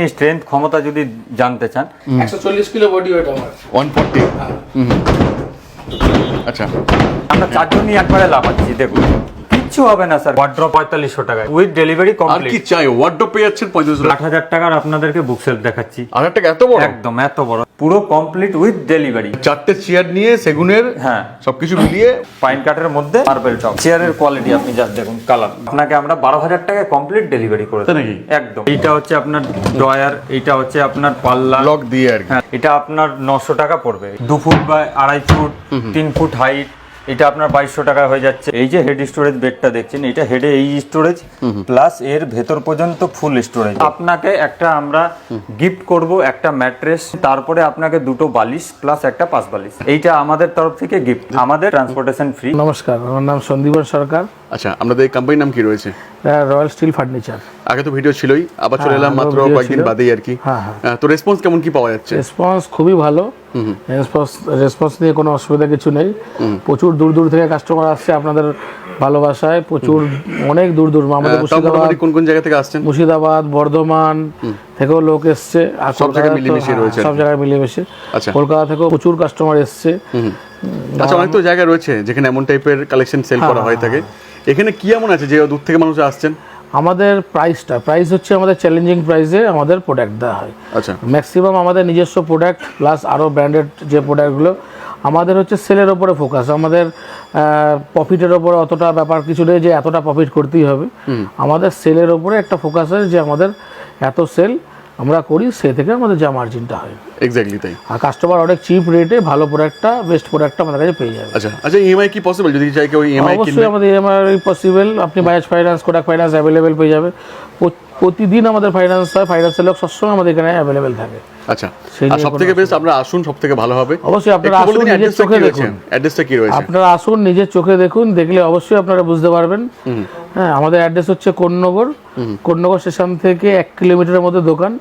Strength ক্ষমতা যদি জানতে চান 140 কিলো বডি ওয়েট আমার 140 আচ্ছা আমরা চারজন নিয়ে একবারে লাফাচ্ছি দেখুন কিচ্ছু হবে না স্যার ওয়ার্ড্রপ 4500 টাকায় উইথ ডেলিভারি আর কমপ্লিট কি চাই ওয়ার্ডরোব পেয়ে যাচ্ছেন 35 লাখ 8000 টাকার আপনাদেরকে বুক সেলফ দেখাচ্ছি 8000 টাকা এত বড় একদম এত বড় পুরো কমপ্লিট উইথ ডেলিভারি চারটে চেয়ার নিয়ে সেগুনের হ্যাঁ সবকিছু মিলিয়ে পাইন কাঠের মধ্যে মার্বেল টপ চেয়ারের কোয়ালিটি আপনি জাস্ট দেখুন কালার আপনাকে আমরা 12000 টাকায় কমপ্লিট ডেলিভারি করে তাই দেব নাকি? একদম এইটা হচ্ছে আপনার ড্রয়ার এইটা হচ্ছে আপনার পাল্লা লক দিয়ে আর কি হ্যাঁ এটা আপনার 900 টাকা পড়বে 2 ফুট বা 2.5 ফুট 3 ফুট হাইট এটা আপনার 2200 টাকা হয়ে যাচ্ছে এই যে হেড স্টোরেজ বেডটা দেখছেন এটা হেডে এই স্টোরেজ প্লাস এর ভেতর পর্যন্ত ফুল স্টোরেজ আপনাকে একটা আমরা গিফট করব একটা ম্যাট্রেস তারপরে আপনাকে দুটো বালিশ প্লাস একটা পাঁচ বালিশ এইটা আমাদের তরফ থেকে গিফট আমাদের ট্রান্সপোর্টেশন ফ্রি নমস্কার, আমার নাম সন্দীপন সরকার, আচ্ছা আপনাদের কোম্পানির নাম কি রয়েছে? Royal steel furniture. আগে তো ভিডিও ছিলই, আবার চলে এলাম মাত্র কয়েকদিন বাদেই আর কি। তো রেসপন্স কেমন কি পাওয়া যাচ্ছে? রেসপন্স খুবই ভালো, রেসপন্স নিয়ে কোনো অসুবিধা কিছু নেই। প্রচুর দূর দূর থেকে কাস্টমার আসছে আপনাদের ভালোবাসায়, প্রচুর অনেক দূর দূর আমাদের মুর্শিদাবাদ, কোন কোন জায়গা থেকে আসছেন? মুর্শিদাবাদ, বর্ধমান থেকেও লোক এসছে, আর সব জায়গায় মিলেমিশে রয়েছে, সব জায়গায় মিলেমিশে। আচ্ছা, কলকাতা থেকেও প্রচুর কাস্টমার এসছে। আচ্ছা, অনেক তো জায়গা রয়েছে যেখানে এমন টাইপের কালেকশন সেল করা হয়ে থাকে, এখানে কি এমন আছে যে দূর থেকে মানুষ আসছেন? আমাদের প্রাইস হচ্ছে আমাদের চ্যালেঞ্জিং প্রাইসে আমাদের প্রোডাক্ট দেওয়া হয়। আচ্ছা, ম্যাক্সিমাম আমাদের নিজস্ব প্রোডাক্ট প্লাস আরও ব্র্যান্ডেড যে প্রোডাক্টগুলো, আমাদের হচ্ছে সেলের ওপরে ফোকাস। আমাদের প্রফিটের ওপরে অতটা ব্যাপার কিছু নেই যে এতটা প্রফিট করতেই হবে, আমাদের সেলের ওপরে একটা ফোকাস আছে যে আমাদের এত সেল আমরা করি, সে থেকে আমাদের যা মার্জিনটা হয়। এক্স্যাক্টলি তাই। আর কাস্টমার অনেক চিপ রেটে ভালো প্রোডাক্টটা, বেস্ট প্রোডাক্টটা আমাদের কাছে পেয়ে যাবে। আচ্ছা আচ্ছা, ইএমআই কি পসিবল? যদি চাই কেউ ইএমআই কিনবে? অবশ্যই আমাদের ইএমআই পসিবল। আপনি Bajaj finance, Kotak finance available পেয়ে যাবে। প্রতিদিন আমাদের ফাইন্যান্স হয়, ফাইন্যান্সের লোক সবসময় আমাদের এখানে অ্যাভেলেবেল থাকে। আচ্ছা, আর সবথেকে বেস্ট আপনারা আসুন, সবথেকে ভালো হবে। অবশ্যই আপনারা আসুন, নিজের চোখে দেখুন। অ্যাড্রেসটা কি রয়েছে? আপনারা আসুন, নিজের চোখে দেখুন, দেখলে অবশ্যই আপনারা বুঝতে পারবেন। হ্যাঁ, আমাদের অ্যাড্রেস হচ্ছে কোন্নগর স্টেশন থেকে 1 কিলোমিটারের মধ্যে দোকান।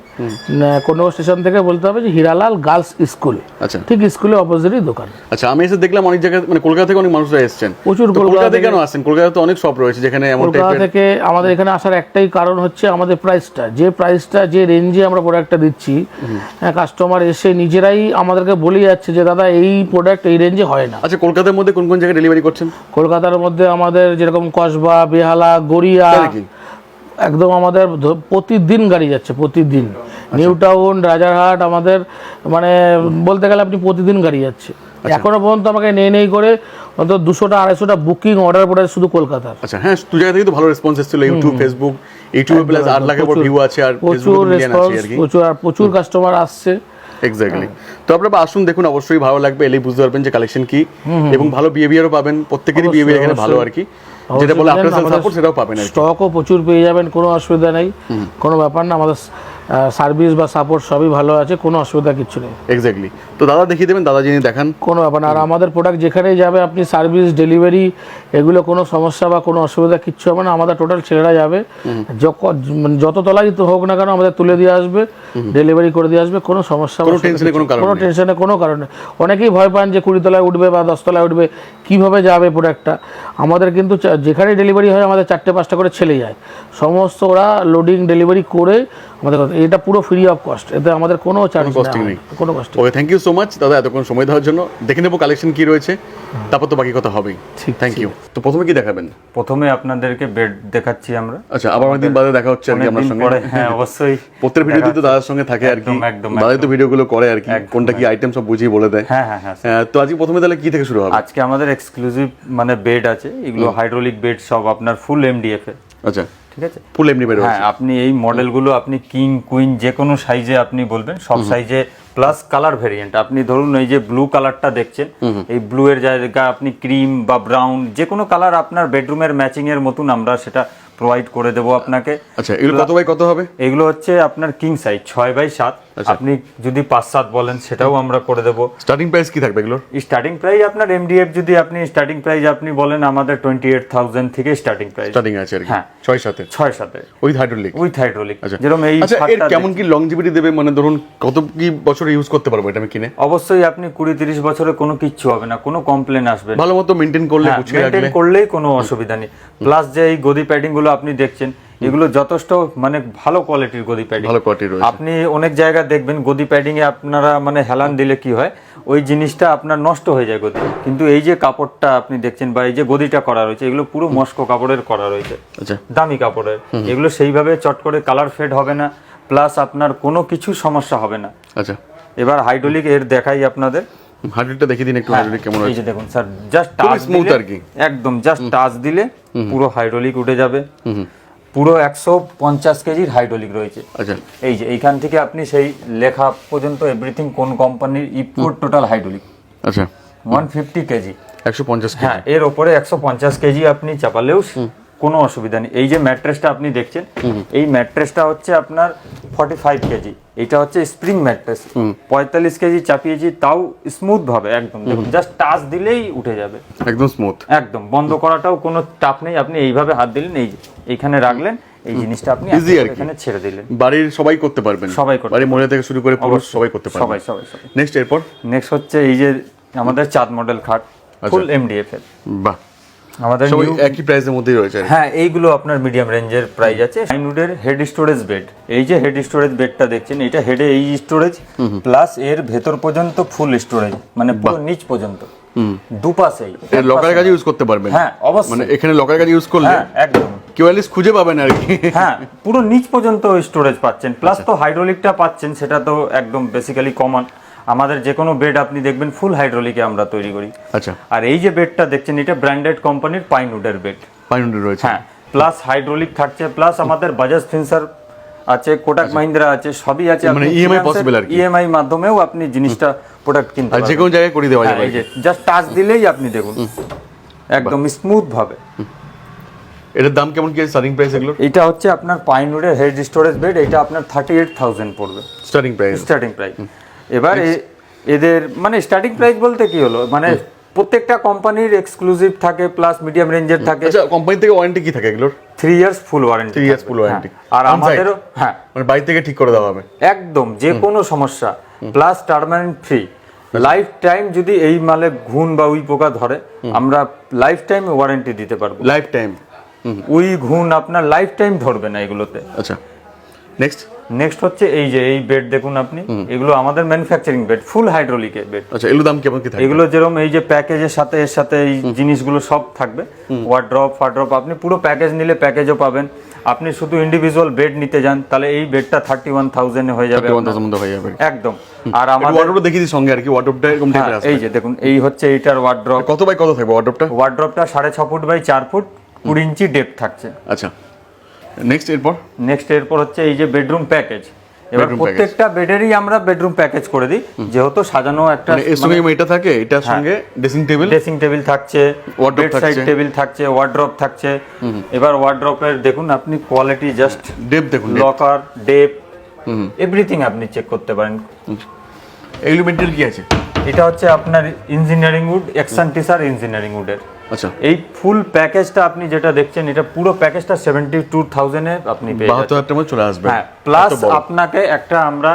কোন্নগর স্টেশন থেকে বলতে হবে যে হিরালাল গার্লস স্কুল, আচ্ছা, ঠিক স্কুলের অপোজিটই দোকান। আচ্ছা, আমি এসে দেখলাম অনেক জায়গায়, মানে কলকাতা থেকে অনেক মানুষরা এসেছেন। প্রচুর কলকাতা থেকে কেন আসেন? কলকাতায় তো অনেক শপ রয়েছে যেখানে এমন টাইপের। কলকাতা থেকে আমাদের এখানে আসার একটাই কারণ হচ্ছে আমাদের প্রাইসটা, যে রেঞ্জে আমরা প্রোডাক্টটা দিচ্ছি, হ্যাঁ, কাস্টমার এসে নিজেরাই আমাদেরকে বলে যাচ্ছে যে দাদা এই প্রোডাক্ট এই রেঞ্জে হয় না। আচ্ছা, কলকাতার মধ্যে কোন কোন জায়গায় ডেলিভারি করছেন? কলকাতার মধ্যে আমাদের যেরকম কসবা, বেহালা, গড়িয়া, একদম আমাদের প্রতিদিন গাড়ি যাচ্ছে, প্রতিদিন। নিউ টাউন, রাজারহাট, আমাদের মানে বলতে গেলে আপনি প্রতিদিন গাড়ি যাচ্ছে। এখনো পর্যন্ত আমাকে নেই করে অন্তত 200টা 250টা বুকিং অর্ডার পড়ে শুধু কলকাতার। আচ্ছা, হ্যাঁ, দু জায়গা থেকে তো ভালো রেসপন্স এসেছিল। ইউটিউব, ফেসবুক, ইউটিউবে প্লাস 8 লাখের উপর ভিউ আছে, আর প্রচুর রেসপন্স, প্রচুর কাস্টমার আসছে। এক্স্যাক্টলি। তো আপনারা আসুন, দেখুন, অবশ্যই ভালো লাগবে। এলেই বুঝতে পারবেন যে কালেকশন কি, এবং ভালো বিহেভিয়ারও পাবেন। প্রত্যেকেরই বিহেভিয়ার এখানে ভালো আর কি, যেটা বলে আপনার সাপোর্ট সেটাও পাবেন। স্টকও প্রচুর পেয়ে যাবেন, কোনো অসুবিধা নেই, কোনো ব্যাপার না। আমাদের সার্ভিস বা সাপোর্ট সবই ভালো আছে, কোনো অসুবিধা কিছু নেই। এক্স্যাক্টলি। তো দাদা দেখিয়ে দেবেন, দাদা যিনি দেখান, কোনো ব্যাপার না। আর আমাদের প্রোডাক্ট যেখানেই যাবে, আপনি সার্ভিস, ডেলিভারি, এগুলো কোনো সমস্যা বা কোনো অসুবিধা কিচ্ছু হবে না। আমাদের টোটাল ছেলেরা যাবে, যত তলাই হোক না কেন আমাদের তুলে দিয়ে আসবে, ডেলিভারি করে দিয়ে আসবে, কোনো সমস্যা, কোনো টেনশনে কোনো কারণে। অনেকেই ভয় পান যে 20 তলায় উঠবে বা 10 তলায় উঠবে, কীভাবে যাবে প্রোডাক্টটা। আমাদের কিন্তু যেখানেই ডেলিভারি হয় আমাদের 4টে-5টা করে ছেলে যায়, সমস্ত ওরা লোডিং ডেলিভারি করে আমাদের। এটা পুরো ফ্রি অফ কস্ট, এতে আমাদের কোনো চার্জ নেই, কোনো কষ্ট। ওকে, থ্যাংক ইউ সো মাচ দাদা এতক্ষণ সময় দেওয়ার জন্য। দেখে নেবো কালেকশন কি রয়েছে, তারপর তো বাকি কথা হবেই। ঠিক, থ্যাংক ইউ। তো প্রথমে কি দেখাবেন? প্রথমে আপনাদেরকে বেড দেখাচ্ছি আমরা। আচ্ছা, আবার অনেকদিন বাদে দেখা হচ্ছে আর কি আপনার সঙ্গে। হ্যাঁ, অবশ্যই। প্রত্যেক ভিডিওতে তো দাদার সঙ্গে থাকে আর কি, দাদাই তো ভিডিওগুলো করে আর কি, কোনটা কি আইটেম সব বুঝিয়ে বলে দেয়। হ্যাঁ হ্যাঁ হ্যাঁ। তো আজকে প্রথমে তাহলে কি থেকে শুরু হবে? আজকে আমাদের এক্সক্লুসিভ মানে বেড আছে, এগুলো হাইড্রোলিক বেড, সব আপনার ফুল এমডিএফ এর। আচ্ছা, ঠিক আছে, ফুল এমনি বেড। হ্যাঁ, আপনি এই মডেলগুলো আপনি কিং, কুইন যে কোনো সাইজে আপনি বলবেন, সব সাইজে, প্লাস কালার ভেরিয়েন্ট। আপনি ধরুন এই যে ব্লু কালারটা দেখছেন, এই ব্লু এর জায়গায় আপনি ক্রিম বা ব্রাউন যে কোনো কালার আপনার বেডরুমের ম্যাচিং এর মতন আমরা সেটা প্রোভাইড করে দেবো আপনাকে। আচ্ছা, এগুলো কত বাই কত হবে? এগুলো হচ্ছে আপনার কিং সাইজ 6x7। আপনি যদি 5-7 বলেন সেটাও আমরা করে দেবো। স্টার্টিং প্রাইস কি থাকবে এগুলোর? স্টার্টিং প্রাইস আপনার এমডিএফ যদি আপনি স্টার্টিং প্রাইস আপনি বলেন, আমাদের 28,000 থেকে স্টার্টিং প্রাইস স্টার্টিং আছে আর কি। হ্যাঁ, 6-7 উইথ হাইড্রোলিক। যেরকম এই। আচ্ছা, এর কেমন কি লংজিভিটি দেবে? মানে ধরুন কত কি বছর ইউজ করতে পারবো এটা আমি কিনে? অবশ্যই আপনি 20-30 বছরে কোনো কিচ্ছু হবে না, কোনো কমপ্লেন আসবে না। ভালো মতো মেইনটেইন করলে, গুছিয়ে রাখলে, করলেই কোনো অসুবিধা নেই। প্লাস যে এই গদি প্যাডিং গুলো আপনি দেখছেন, এগুলো যথেষ্ট মানে ভালো কোয়ালিটির গদি প্যাডিং। ভালো কোয়ালিটি রয়েছে। আপনি অনেক জায়গায় দেখবেন গদি প্যাডিং এ আপনারা মানে হেলান দিলে কি হয়, ওই জিনিসটা আপনার নষ্ট হয়ে যায় গদি। কিন্তু এই যে কাপড়টা আপনি দেখছেন বা এই যে গদিটা করা রয়েছে, এগুলো পুরো মস্কো কাপড়ের করা রয়েছে, আচ্ছা দামি কাপড়ের। এগুলো সেইভাবে চট করে কালার ফেড হবে না, প্লাস আপনার কোনো কিছু সমস্যা হবে না। আচ্ছা এবার হাইড্রোলিক এর দেখাই আপনাদের। হাইড্রোলিকটা দেখিয়ে দিন একটু, হাইড্রোলিক কেমন এই রয়েছে। যে দেখুন স্যার, জাস্ট খুবই টাচ smooth দিলে আর কি। একদম জাস্ট টাচ দিলে পুরো হাইড্রোলিক উঠে যাবে। পুরো 150 কেজির হাইড্রোলিক রয়েছে। আচ্ছা এই যে এইখান থেকে আপনি সেই লেখা পর্যন্ত এভরিথিং কোন কোম্পানির ইফকোর টোটাল হাইড্রোলিক আচ্ছা 150 কেজি। 150 কেজি। হ্যাঁ, এর উপরে 150 কেজি আপনি চাপালেও কোনো অসুবিধা নেই। এই যে ম্যাট্রেসটা আপনি দেখছেন, এই ম্যাট্রেসটা হচ্ছে আপনার 45 কেজি। এটা হচ্ছে স্প্রিং ম্যাট্রেস। 45 কেজি চাপিয়েছি, তাও স্মুথ ভাবে একদম দেখুন, জাস্ট টাচ দিলেই উঠে যাবে একদম স্মুথ। একদম। বন্ধ করাটাও কোনো চাপ নেই, আপনি এইভাবে হাত দিলেন, এই যে এইখানে রাখলেন, এই জিনিসটা আপনি Easy আর কি। এখানে ছেড়ে দিলেন। বাড়ির সবাই করতে পারবেন, সবাই করতে বাড়ির মহিলা থেকে শুরু করে পুরুষ সবাই করতে পারবেন। সবাই সবাই সবাই। নেক্সট এরপর নেক্সট হচ্ছে এই যে আমাদের চাঁদ মডেল খাট, ফুল এমডিএফ এর। বাহ, আমাদের সবাই new- একই প্রাইসের মধ্যেই রয়েছে আর কি। হ্যাঁ, এইগুলো আপনার মিডিয়াম রেঞ্জের প্রাইস আছে। পাইনউডের হেড স্টোরেজ বেড, এই যে হেড স্টোরেজ বেডটা দেখছেন, এটা হেডে এই স্টোরেজ প্লাস এর ভেতর পর্যন্ত ফুল স্টোরেজ, মানে পুরো নিচ পর্যন্ত দুপাশেই। এর লকারের কাজে ইউজ করতে পারবেন। হ্যাঁ অবশ্যই, মানে এখানে লকারের কাজে ইউজ করলে হ্যাঁ একদম। কেউ অ্যাটলিস্ট খুঁজে পাবেন আর কি। হ্যাঁ, পুরো নিচ পর্যন্ত স্টোরেজ পাচ্ছেন, প্লাস তো হাইড্রোলিকটা পাচ্ছেন, সেটা তো একদম বেসিক্যালি কমন। আমাদের যে কোনো বেড আপনি দেখবেন ফুল হাইড্রোলিকে আমরা তৈরি করি। আচ্ছা, আর এই যে বেডটা দেখছেন, এটা ব্র্যান্ডেড কোম্পানির পাইনউডের বেড। পাইনুডের রয়েছে। হ্যাঁ, প্লাস হাইড্রোলিক থাকছে, প্লাস আমাদের বাজাজ ফিন্সার আছে, কোটাক মাহিন্দ্রা আছে, সবই আছে। মানে EMI possible আর কি। ইএমআই মাধ্যমেও আপনি জিনিসটা প্রোডাক্ট কিনতে আর যে পারবেন। কোনো জায়গায় করে দেওয়া হ্যাঁ, যাবে। এই যে জাস্ট টাচ দিলেই আপনি দেখুন একদম স্মুথ ভাবে। এটার দাম কেমন কি স্টার্টিং প্রাইস এগুলো? এটা হচ্ছে আপনার পাইনউডের হেড স্টোরেজ বেড, এটা আপনার 38,000 পড়বে স্টার্টিং প্রাইস। Starting price. এবার এদের মানে স্টার্টিং প্রাইস বলতে কি হলো, মানে প্রত্যেকটা কোম্পানির এক্সক্লুসিভ থাকে, প্লাস মিডিয়াম রেঞ্জের থাকে। আচ্ছা, কোম্পানি থেকে ওয়ারেন্টি কি থাকে এগুলোর? 3 years full warranty. 3 years full warranty. আর আমাদেরও হ্যাঁ, মানে বাড়ি থেকে ঠিক করে দেওয়া হবে একদম যে কোনো সমস্যা, প্লাস টার্মানেন্ট ফ্রি। লাইফ টাইম যদি এই মালে ঘুণ বা উই পোকা ধরে, আমরা লাইফ টাইম ওয়ারেন্টি দিতে পারবো। Life time. উই ঘুণ আপনার লাইফ টাইম ধরবে না এগুলোতে। আচ্ছা, নেক্সট নেক্সট হচ্ছে এই যে এই বেড দেখুন আপনি, এগুলো আমাদের ম্যানুফ্যাকচারিং বেড, ফুল হাইড্রোলিকের বেড। আচ্ছা, এগুলোর দাম কেমন কি থাকে? এগুলো যেরকম এই যে প্যাকেজের সাথে এর সাথে এই জিনিসগুলো সব থাকবে, ওয়ার্ড্রপ ফাড্রপ, আপনি পুরো প্যাকেজ নিলে প্যাকেজও পাবেন। আপনি শুধু ইন্ডিভিজুয়াল বেড নিতে যান, তাহলে এই বেডটা 31,000 এ হয়ে যাবে 31,000 মধ্যে হয়ে যাবে একদম। আর আমাদের ওয়ার্ডরোব দেখিয়ে দিই সঙ্গে আর কি, ওয়ার্ডরোবটা এরকম টাইপের হ্যাঁ, আসবে। এই যে দেখুন, এই হচ্ছে এইটার ওয়ার্ড্রপ। কত বাই কত থাকবে ওয়ার্ডরোবটা? ওয়ার্ড্রপটা 6.5 foot by 4 foot 20 inch depth থাকছে। আচ্ছা, নেক্সট এরপর নেক্সট এরপর হচ্ছে এই যে বেডরুম প্যাকেজ। এবার Bedroom প্রত্যেকটা বেডেরই আমরা বেডরুম প্যাকেজ করে দিই, যেহেতু সাজানো একটা মানে এর সঙ্গে এটা থাকে, এটার সঙ্গে ড্রেসিং টেবিল, ড্রেসিং টেবিল থাকছে, Wardrobe বেড সাইড থাকছে। টেবিল থাকছে, ওয়ার্ড্রপ থাকছে। এবার ওয়ার্ড্রপের দেখুন আপনি কোয়ালিটি, জাস্ট ডেপ দেখুন, লকার, ডেপ, এভরিথিং আপনি চেক করতে পারেন। এগুলো মেটেরিয়াল কি আছে? এটা হচ্ছে আপনার ইঞ্জিনিয়ারিং উড, এক্সান টিসার ইঞ্জিনিয়ারিং উডের। আচ্ছা, এই ফুল প্যাকেজটা আপনি যেটা দেখছেন, এটা পুরো প্যাকেজটা 72,000 এ আপনি পেয়ে যাচ্ছেন। 72,000 টাকা চলে আসবে। হ্যাঁ, প্লাস আপনাকে একটা আমরা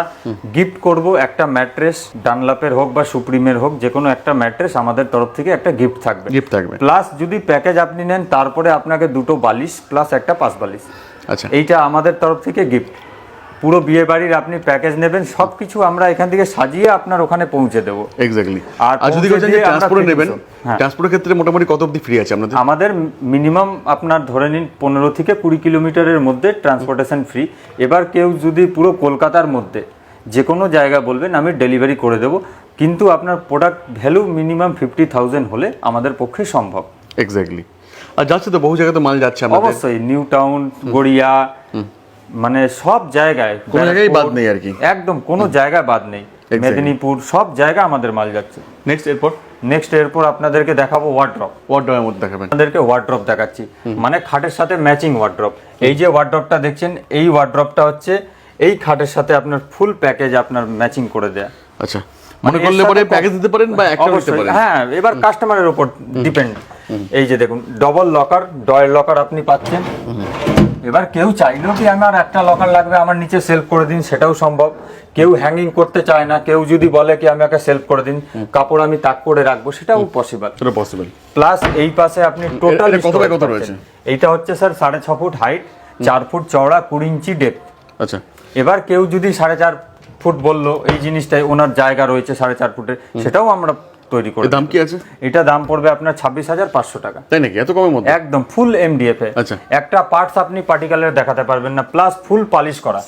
গিফট করব, একটা ম্যাট্রেস, ডানলাপের হোক বা সুপ্রিমের হোক, যে কোনো একটা ম্যাট্রেস আমাদের তরফ থেকে একটা গিফট থাকবে। গিফট থাকবে। প্লাস যদি প্যাকেজ আপনি নেন, তারপরে আপনাকে 2টো বালিশ প্লাস একটা 5 বালিশ, আচ্ছা, এইটা আমাদের তরফ থেকে গিফট। পুরো বিয়ে বাড়ির আপনি প্যাকেজ নেবেন, সবকিছু আমরা এখান থেকে সাজিয়ে আপনার ওখানে পৌঁছে দেবো। এক্স্যাক্টলি। আর আর যদি পৌঁছে কেউ দিয়ে আমরা ট্রান্সপোর্টে নেবেন, 300 হ্যাঁ। ট্রান্সপোর্টের ক্ষেত্রে মোটামুটি কত অবধি ফ্রি আছে আপনাদের? আমাদের মিনিমাম আপনার ধরে নিন 15 থেকে 20 কিলোমিটারের মধ্যে ট্রান্সপোর্টেশন ফ্রি। এবার কেউ যদি পুরো কলকাতার মধ্যে যে কোনো জায়গা বলবেন, আমি ডেলিভারি করে দেবো, কিন্তু আপনার প্রোডাক্ট ভ্যালু মিনিমাম 50,000 হলে আমাদের পক্ষে সম্ভব। এক্স্যাক্টলি। আর যাচ্ছে তো বহু জায়গাতে মাল যাচ্ছে আমাদের। অবশ্যই নিউ টাউন, গড়িয়া, মানে সব জায়গায়, কোনো জায়গায় বাদ নেই আর কি। একদম কোনো জায়গায় বাদ নেই। মেদিনীপুর, সব জায়গায় আমাদের মাল যাচ্ছে। নেক্সট এরপর এরপর আপনাদেরকে দেখাবো ওয়ার্ড্রপ। ওয়ার্ডরোবের মধ্যে দেখাবেন। আপনাদেরকে ওয়ার্ড্রপ দেখাচ্ছি, মানে খাটের সাথে ম্যাচিং ওয়ার্ড্রপ। এই যে ওয়ার্ড্রপটা দেখছেন, এই ওয়ার্ড্রপটা হচ্ছে এই খাটের সাথে আপনার ফুল প্যাকেজ আপনার ম্যাচিং করে দেয়া। আচ্ছা, মনে করলে পরে প্যাকেজ দিতে পারেন বা একটা নিতে অবশ্যই, পারেন। হ্যাঁ, এবার কাস্টমারের উপর ডিপেন্ড। এই যে দেখুন, ডবল লকার, ডয়েল লকার আপনি পাচ্ছেন। এবার কেউ চাইলেও কি আমার একটা লকার লাগবে, আমার নিচে সেলফ করে দিন, সেটাও সম্ভব। কেউ হ্যাঙ্গিং করতে চায় না, কেউ যদি বলে কি আমাকে সেলফ করে দিন, কাপড় আমি তাক করে রাখবো, সেটাও পসিবল। সেটা পসিবল। প্লাস এই পাশে আপনি টোটাল এটা কত বাই কত রয়েছে? এইটা হচ্ছে স্যার 6.5 ফুট হাইট, 4 ফুট চওড়া 20 ইঞ্চি ডেপ। আচ্ছা, এবার কেউ যদি 4.5 ফুট বললো এই জিনিসটাই ওনার জায়গা রয়েছে 4.5 ফুটের, সেটাও আমরা তৈরি করি। দাম কি আছে? এটা দাম পড়বে আপনার 26,500 টাকা। তাই নাকি, এত কমের মধ্যে? একদম ফুল এমডিএফ এ। আচ্ছা। একটা পার্টস আপনি পার্টিকুলার দেখাতে পারবেন না, প্লাস ফুল পলিশ করা।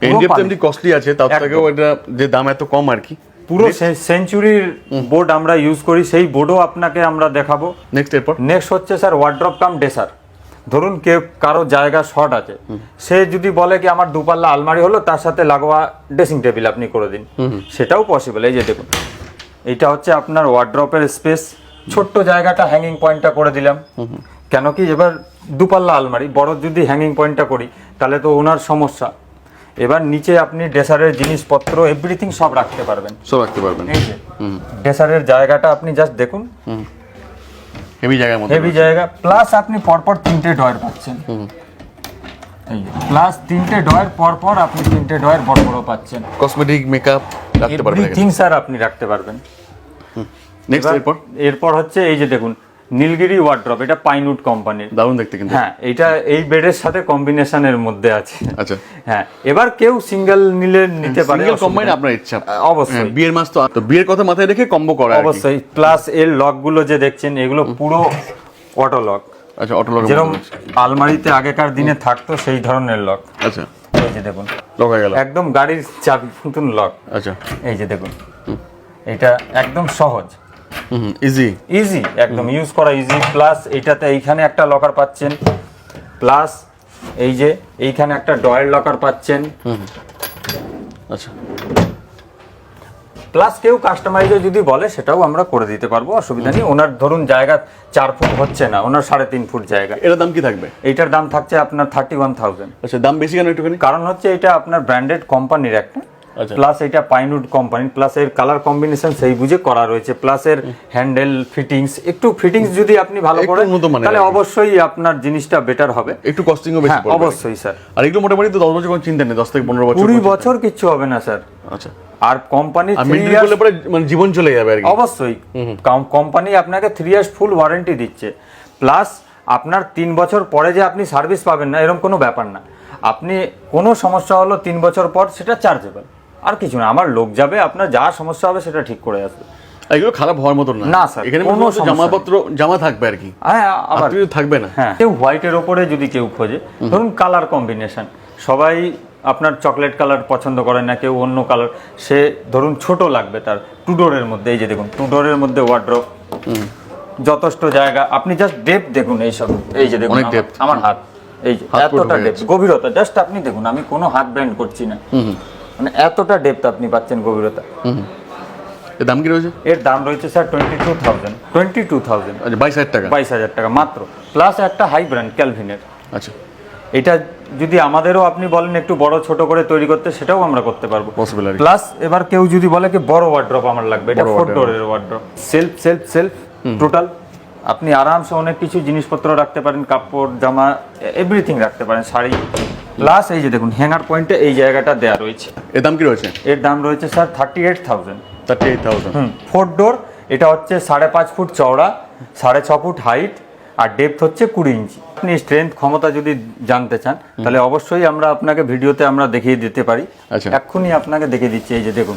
এনডিএফ তো এমনি কস্টলি আছে, তার থেকেও এটা যে দাম এত কম আর কি। পুরো সেঞ্চুরির বোর্ড আমরা ইউজ করি, সেই বোর্ডও আপনাকে আমরা দেখাবো। নেক্সট এরপর নেক্সট হচ্ছে স্যার ওয়ার্ড্রপ কাম ডেসার। ধরুন কেউ কারো জায়গা শর্ট আছে, সে যদি বলে কি আমার 2 পাল্লা আলমারি হলো, তার সাথে লাগোয়া ড্রেসিং টেবিল আপনি করে দিন, সেটাও পসিবল। এই যে দেখুন, এটা হচ্ছে আপনার ওয়ার্ড্রপের স্পেস, ছোট্ট জায়গাটা হ্যাঙ্গিং পয়েন্টটা করে দিলাম। কেন কি এবার 2 পাল্লা আলমারি বড় যদি হ্যাঙ্গিং পয়েন্টটা করি তাহলে তো ওনার সমস্যা। এবার নিচে আপনি ড্রেসারের জিনিসপত্র এভরিথিং সব রাখতে পারবেন, সব রাখতে পারবেন। এই যে ড্রেসারের জায়গাটা আপনি জাস্ট দেখুন, হেভি জায়গার মধ্যে, হেভি জায়গা। প্লাস আপনি পরপর 3টে ডয়ার পাচ্ছেন, এই যে প্লাস 3টে ডয়ার পরপর আপনি 3টে ডয়ার বড় বড় পাচ্ছেন। কসমেটিক মেকআপ রাখতে পারবেন, এভরিথিং স্যার আপনি রাখতে পারবেন। নেক্সট এরপর এরপর হচ্ছে এই যে দেখুন নীলগিরি ওয়ার্ড্রপ, এটা পাইনউড কোম্পানির। দারুণ দেখতে কিন্তু। হ্যাঁ, এটা এই বেডের সাথে কম্বিনেশনের মধ্যে আছে। আচ্ছা, হ্যাঁ, এবার কেউ সিঙ্গেল নিতে পারে, সিঙ্গেল কম্বাইন আপনার ইচ্ছা। অবশ্যই। হ্যাঁ, বিয়ের মাস তো বিয়ের কথা মাথায় রেখে কম্বো করা আর কি। অবশ্যই। প্লাস এর লকগুলো যে দেখছেন এগুলো পুরো অটো লক। আচ্ছা, অটো লক যেরকম আলমারিতে আগেকার দিনে থাকতো সেই ধরনের লক। আচ্ছা, এই যে দেখুন লক হয়ে গেল, একদম গাড়ির চাবি মতন লক। আচ্ছা, এই যে দেখুন, এটা একদম সহজ, ইজি ইজি, একদম ইউজ করা ইজি। প্লাস এইটাতে এইখানে একটা লকার পাচ্ছেন, প্লাস এই যে এইখানে একটা ডয়ের লকার পাচ্ছেন। আচ্ছা, প্লাস কেউ কাস্টমাইজও যদি বলে সেটাও আমরা করে দিতে পারবো, অসুবিধা নেই। ওনার ধরুন জায়গা 4 ফুট হচ্ছে না, ওনার 3.5 ফুট জায়গা। এটার দাম কি থাকবে? এইটার দাম থাকছে আপনার 31,000। আচ্ছা, দাম বেশি কেন একটুখানি? কারণ হচ্ছে এটা আপনার ব্র্যান্ডেড কোম্পানির একটা, আচ্ছা, প্লাস এটা পাইনউড কোম্পানি, প্লাস এর কালার কম্বিনেশন সেই বুঝে করা রয়েছে, প্লাস এর হ্যান্ডেল ফিটিংস, একটু ফিটিংস যদি আপনি ভালো একটু করেন উন্নত মানের তাহলে আর কি। অবশ্যই আপনার জিনিসটা বেটার হবে। একটু কস্টিংও বেশি হ্যাঁ, পড়বে। অবশ্যই স্যার। আর এগুলো মোটামুটি তো 10 বছর কোনো চিন্তা নেই, 10 থেকে 15 বছর। 20 বছর কিচ্ছু হবে না স্যার। আচ্ছা, আর কোম্পানি আর মেনটেন করলে পরে মানে জীবন চলে যাবে আর কি। অবশ্যই কোম্পানি আপনাকে 3 ইয়ার্স ফুল ওয়ারেন্টি দিচ্ছে, প্লাস আপনার 3 বছর পরে যে আপনি সার্ভিস পাবেন না এরকম কোনো ব্যাপার না। আপনি কোনো সমস্যা হলো 3 বছর পর সেটা চার্জেবল, আর কিছু না। আমার লোক যাবে, আপনার যা সমস্যা হবে সেটা ঠিক করে আসবে। এগুলো খারাপ হওয়ার মতো না। না স্যার, এখানে কোনো সমস্যা জামাপত্র জামা থাকবে আর কি। হ্যাঁ, আবার থাকবে না। হ্যাঁ, কেউ হোয়াইটের ওপরে যদি কেউ খোঁজে, ধরুন কালার কম্বিনেশন, সবাই আপনার চকলেট কালার পছন্দ করে না, কেউ অন্য কালার, সে ধরুন ছোট লাগবে তার, 2 ডোরের মধ্যে। এই যে দেখুন 2 ডোরের মধ্যে ওয়ার্ড্রপ, যথেষ্ট জায়গা। আপনি জাস্ট ডেপথ দেখুন, এই সব, এই যে দেখুন অনেক depth। আমার হাত, এই যে হাত পুরো এতটা হয়ে ডেপথ, গভীরতা জাস্ট আপনি দেখুন, আমি কোনো হাত ব্যান্ড করছি না, মানে এতটা ডেপথ আপনি পাচ্ছেন, গভীরতা। এর দাম কি রয়েছে? এর দাম রয়েছে স্যার 22,000। আচ্ছা, 22,000 টাকা। 22,000 টাকা মাত্র, প্লাস একটা হাই ব্র্যান্ড ক্যালভিনের। আচ্ছা, এটা যদি আমাদেরও আপনি বলেন একটু বড় ছোট করে তৈরি করতে, সেটাও আমরা করতে পারবো। পসিবল আর কি। প্লাস এবার কেউ যদি বলে কি বড় ওয়ার্ড্রপ আমার লাগবে, এটা বড় 4 ডোরের ওয়ার্ড্রপ, সেলফ টোটাল, আপনি আরামসে অনেক কিছু জিনিসপত্র রাখতে পারেন, কাপড় জামা এভরিথিং রাখতে পারেন, শাড়ি। প্লাস এই যে দেখুন হ্যাঙ্গার পয়েন্টে এই জায়গাটা দেওয়া রয়েছে। এর দাম কি রয়েছে? এর দাম রয়েছে স্যার 38,000। 38,000। 4 ডোর, এটা হচ্ছে 5.5 ফুট চওড়া, 6.5 ফুট হাইট, আর ডেপথ হচ্ছে 20 ইঞ্চি। আপনি স্ট্রেংথ ক্ষমতা যদি জানতে চান তাহলে অবশ্যই আমরা আপনাকে ভিডিওতে আমরা দেখিয়ে দিতে পারি। আচ্ছা, এক্ষুনি আপনাকে দেখিয়ে দিচ্ছি। এই যে দেখুন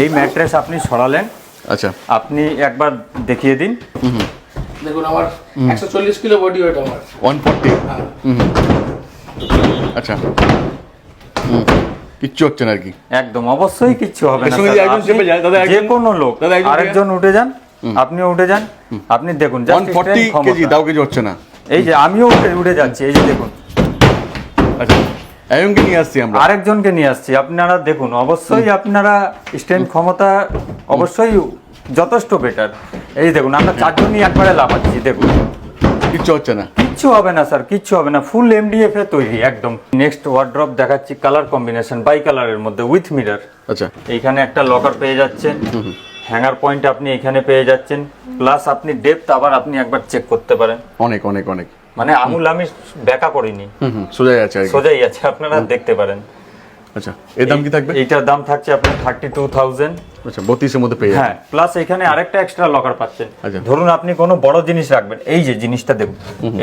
এই ম্যাট্রেস আপনি সরালেন, আচ্ছা, আপনি একবার দেখিয়ে দিন। দেখুন আমার 140 কিলো বডি ওয়েট আমার। 140। আচ্ছা, কিচ্ছু হচ্ছে না আর কি। একদম অবশ্যই কিচ্ছু হবে না এর সঙ্গে স্যার। যে একজন আপনি চেপে যায়, দাদা যে একজন- কোনো লোক, দাদা একজন আরেকজন উঠে যান, আপনিও উঠে যান, আপনি দেখুন just 140 strength ক্ষমতা। কেজি, তাও কিছু হচ্ছে না। এই যে আমিও উঠে যাচ্ছি, এই যে দেখুন আচ্ছা, একজনকে নিয়ে আসছি আমরা। আরেকজনকে নিয়ে আসছি, আপনারা দেখুন অবশ্যই আপনারা স্ট্রেংথ ক্ষমতা অবশ্যই যথেষ্ট বেটার। এই দেখুন আমরা 4 জনই একবারে লাফাচ্ছি, দেখুন কিচ্ছু হচ্ছে না। কিচ্ছু হবে না স্যার, কিচ্ছু হবে না, ফুল এমডিএফ এ তৈরি একদম। নেক্সট ওয়ার্ড্রপ দেখাচ্ছি, কালার কম্বিনেশন বাই কালারের মধ্যে উইথ মিরর। আচ্ছা, এইখানে একটা লকার পেয়ে যাচ্ছেন, হ্যাঙ্গার পয়েন্ট আপনি এখানে পেয়ে যাচ্ছেন, প্লাস আপনি ডেপথ আবার আপনি একবার চেক করতে পারেন। অনেক অনেক অনেক, মানে আঙুল আমি ব্যাকা করিনি, সোজাই আছে আর কি। সোজাই আছে, আপনারা দেখতে পারেন। আচ্ছা এর দাম কি থাকবে? এইটার দাম থাকছে আপনার 32,000। আচ্ছা 32 এর মধ্যে পেয়ে যাবেন। হ্যাঁ, প্লাস এখানে আরেকটা এক্সট্রা লকার পাচ্ছেন। আচ্ছা। ধরুন আপনি কোনো বড় জিনিস রাখবেন, এই যে জিনিসটা দেখুন,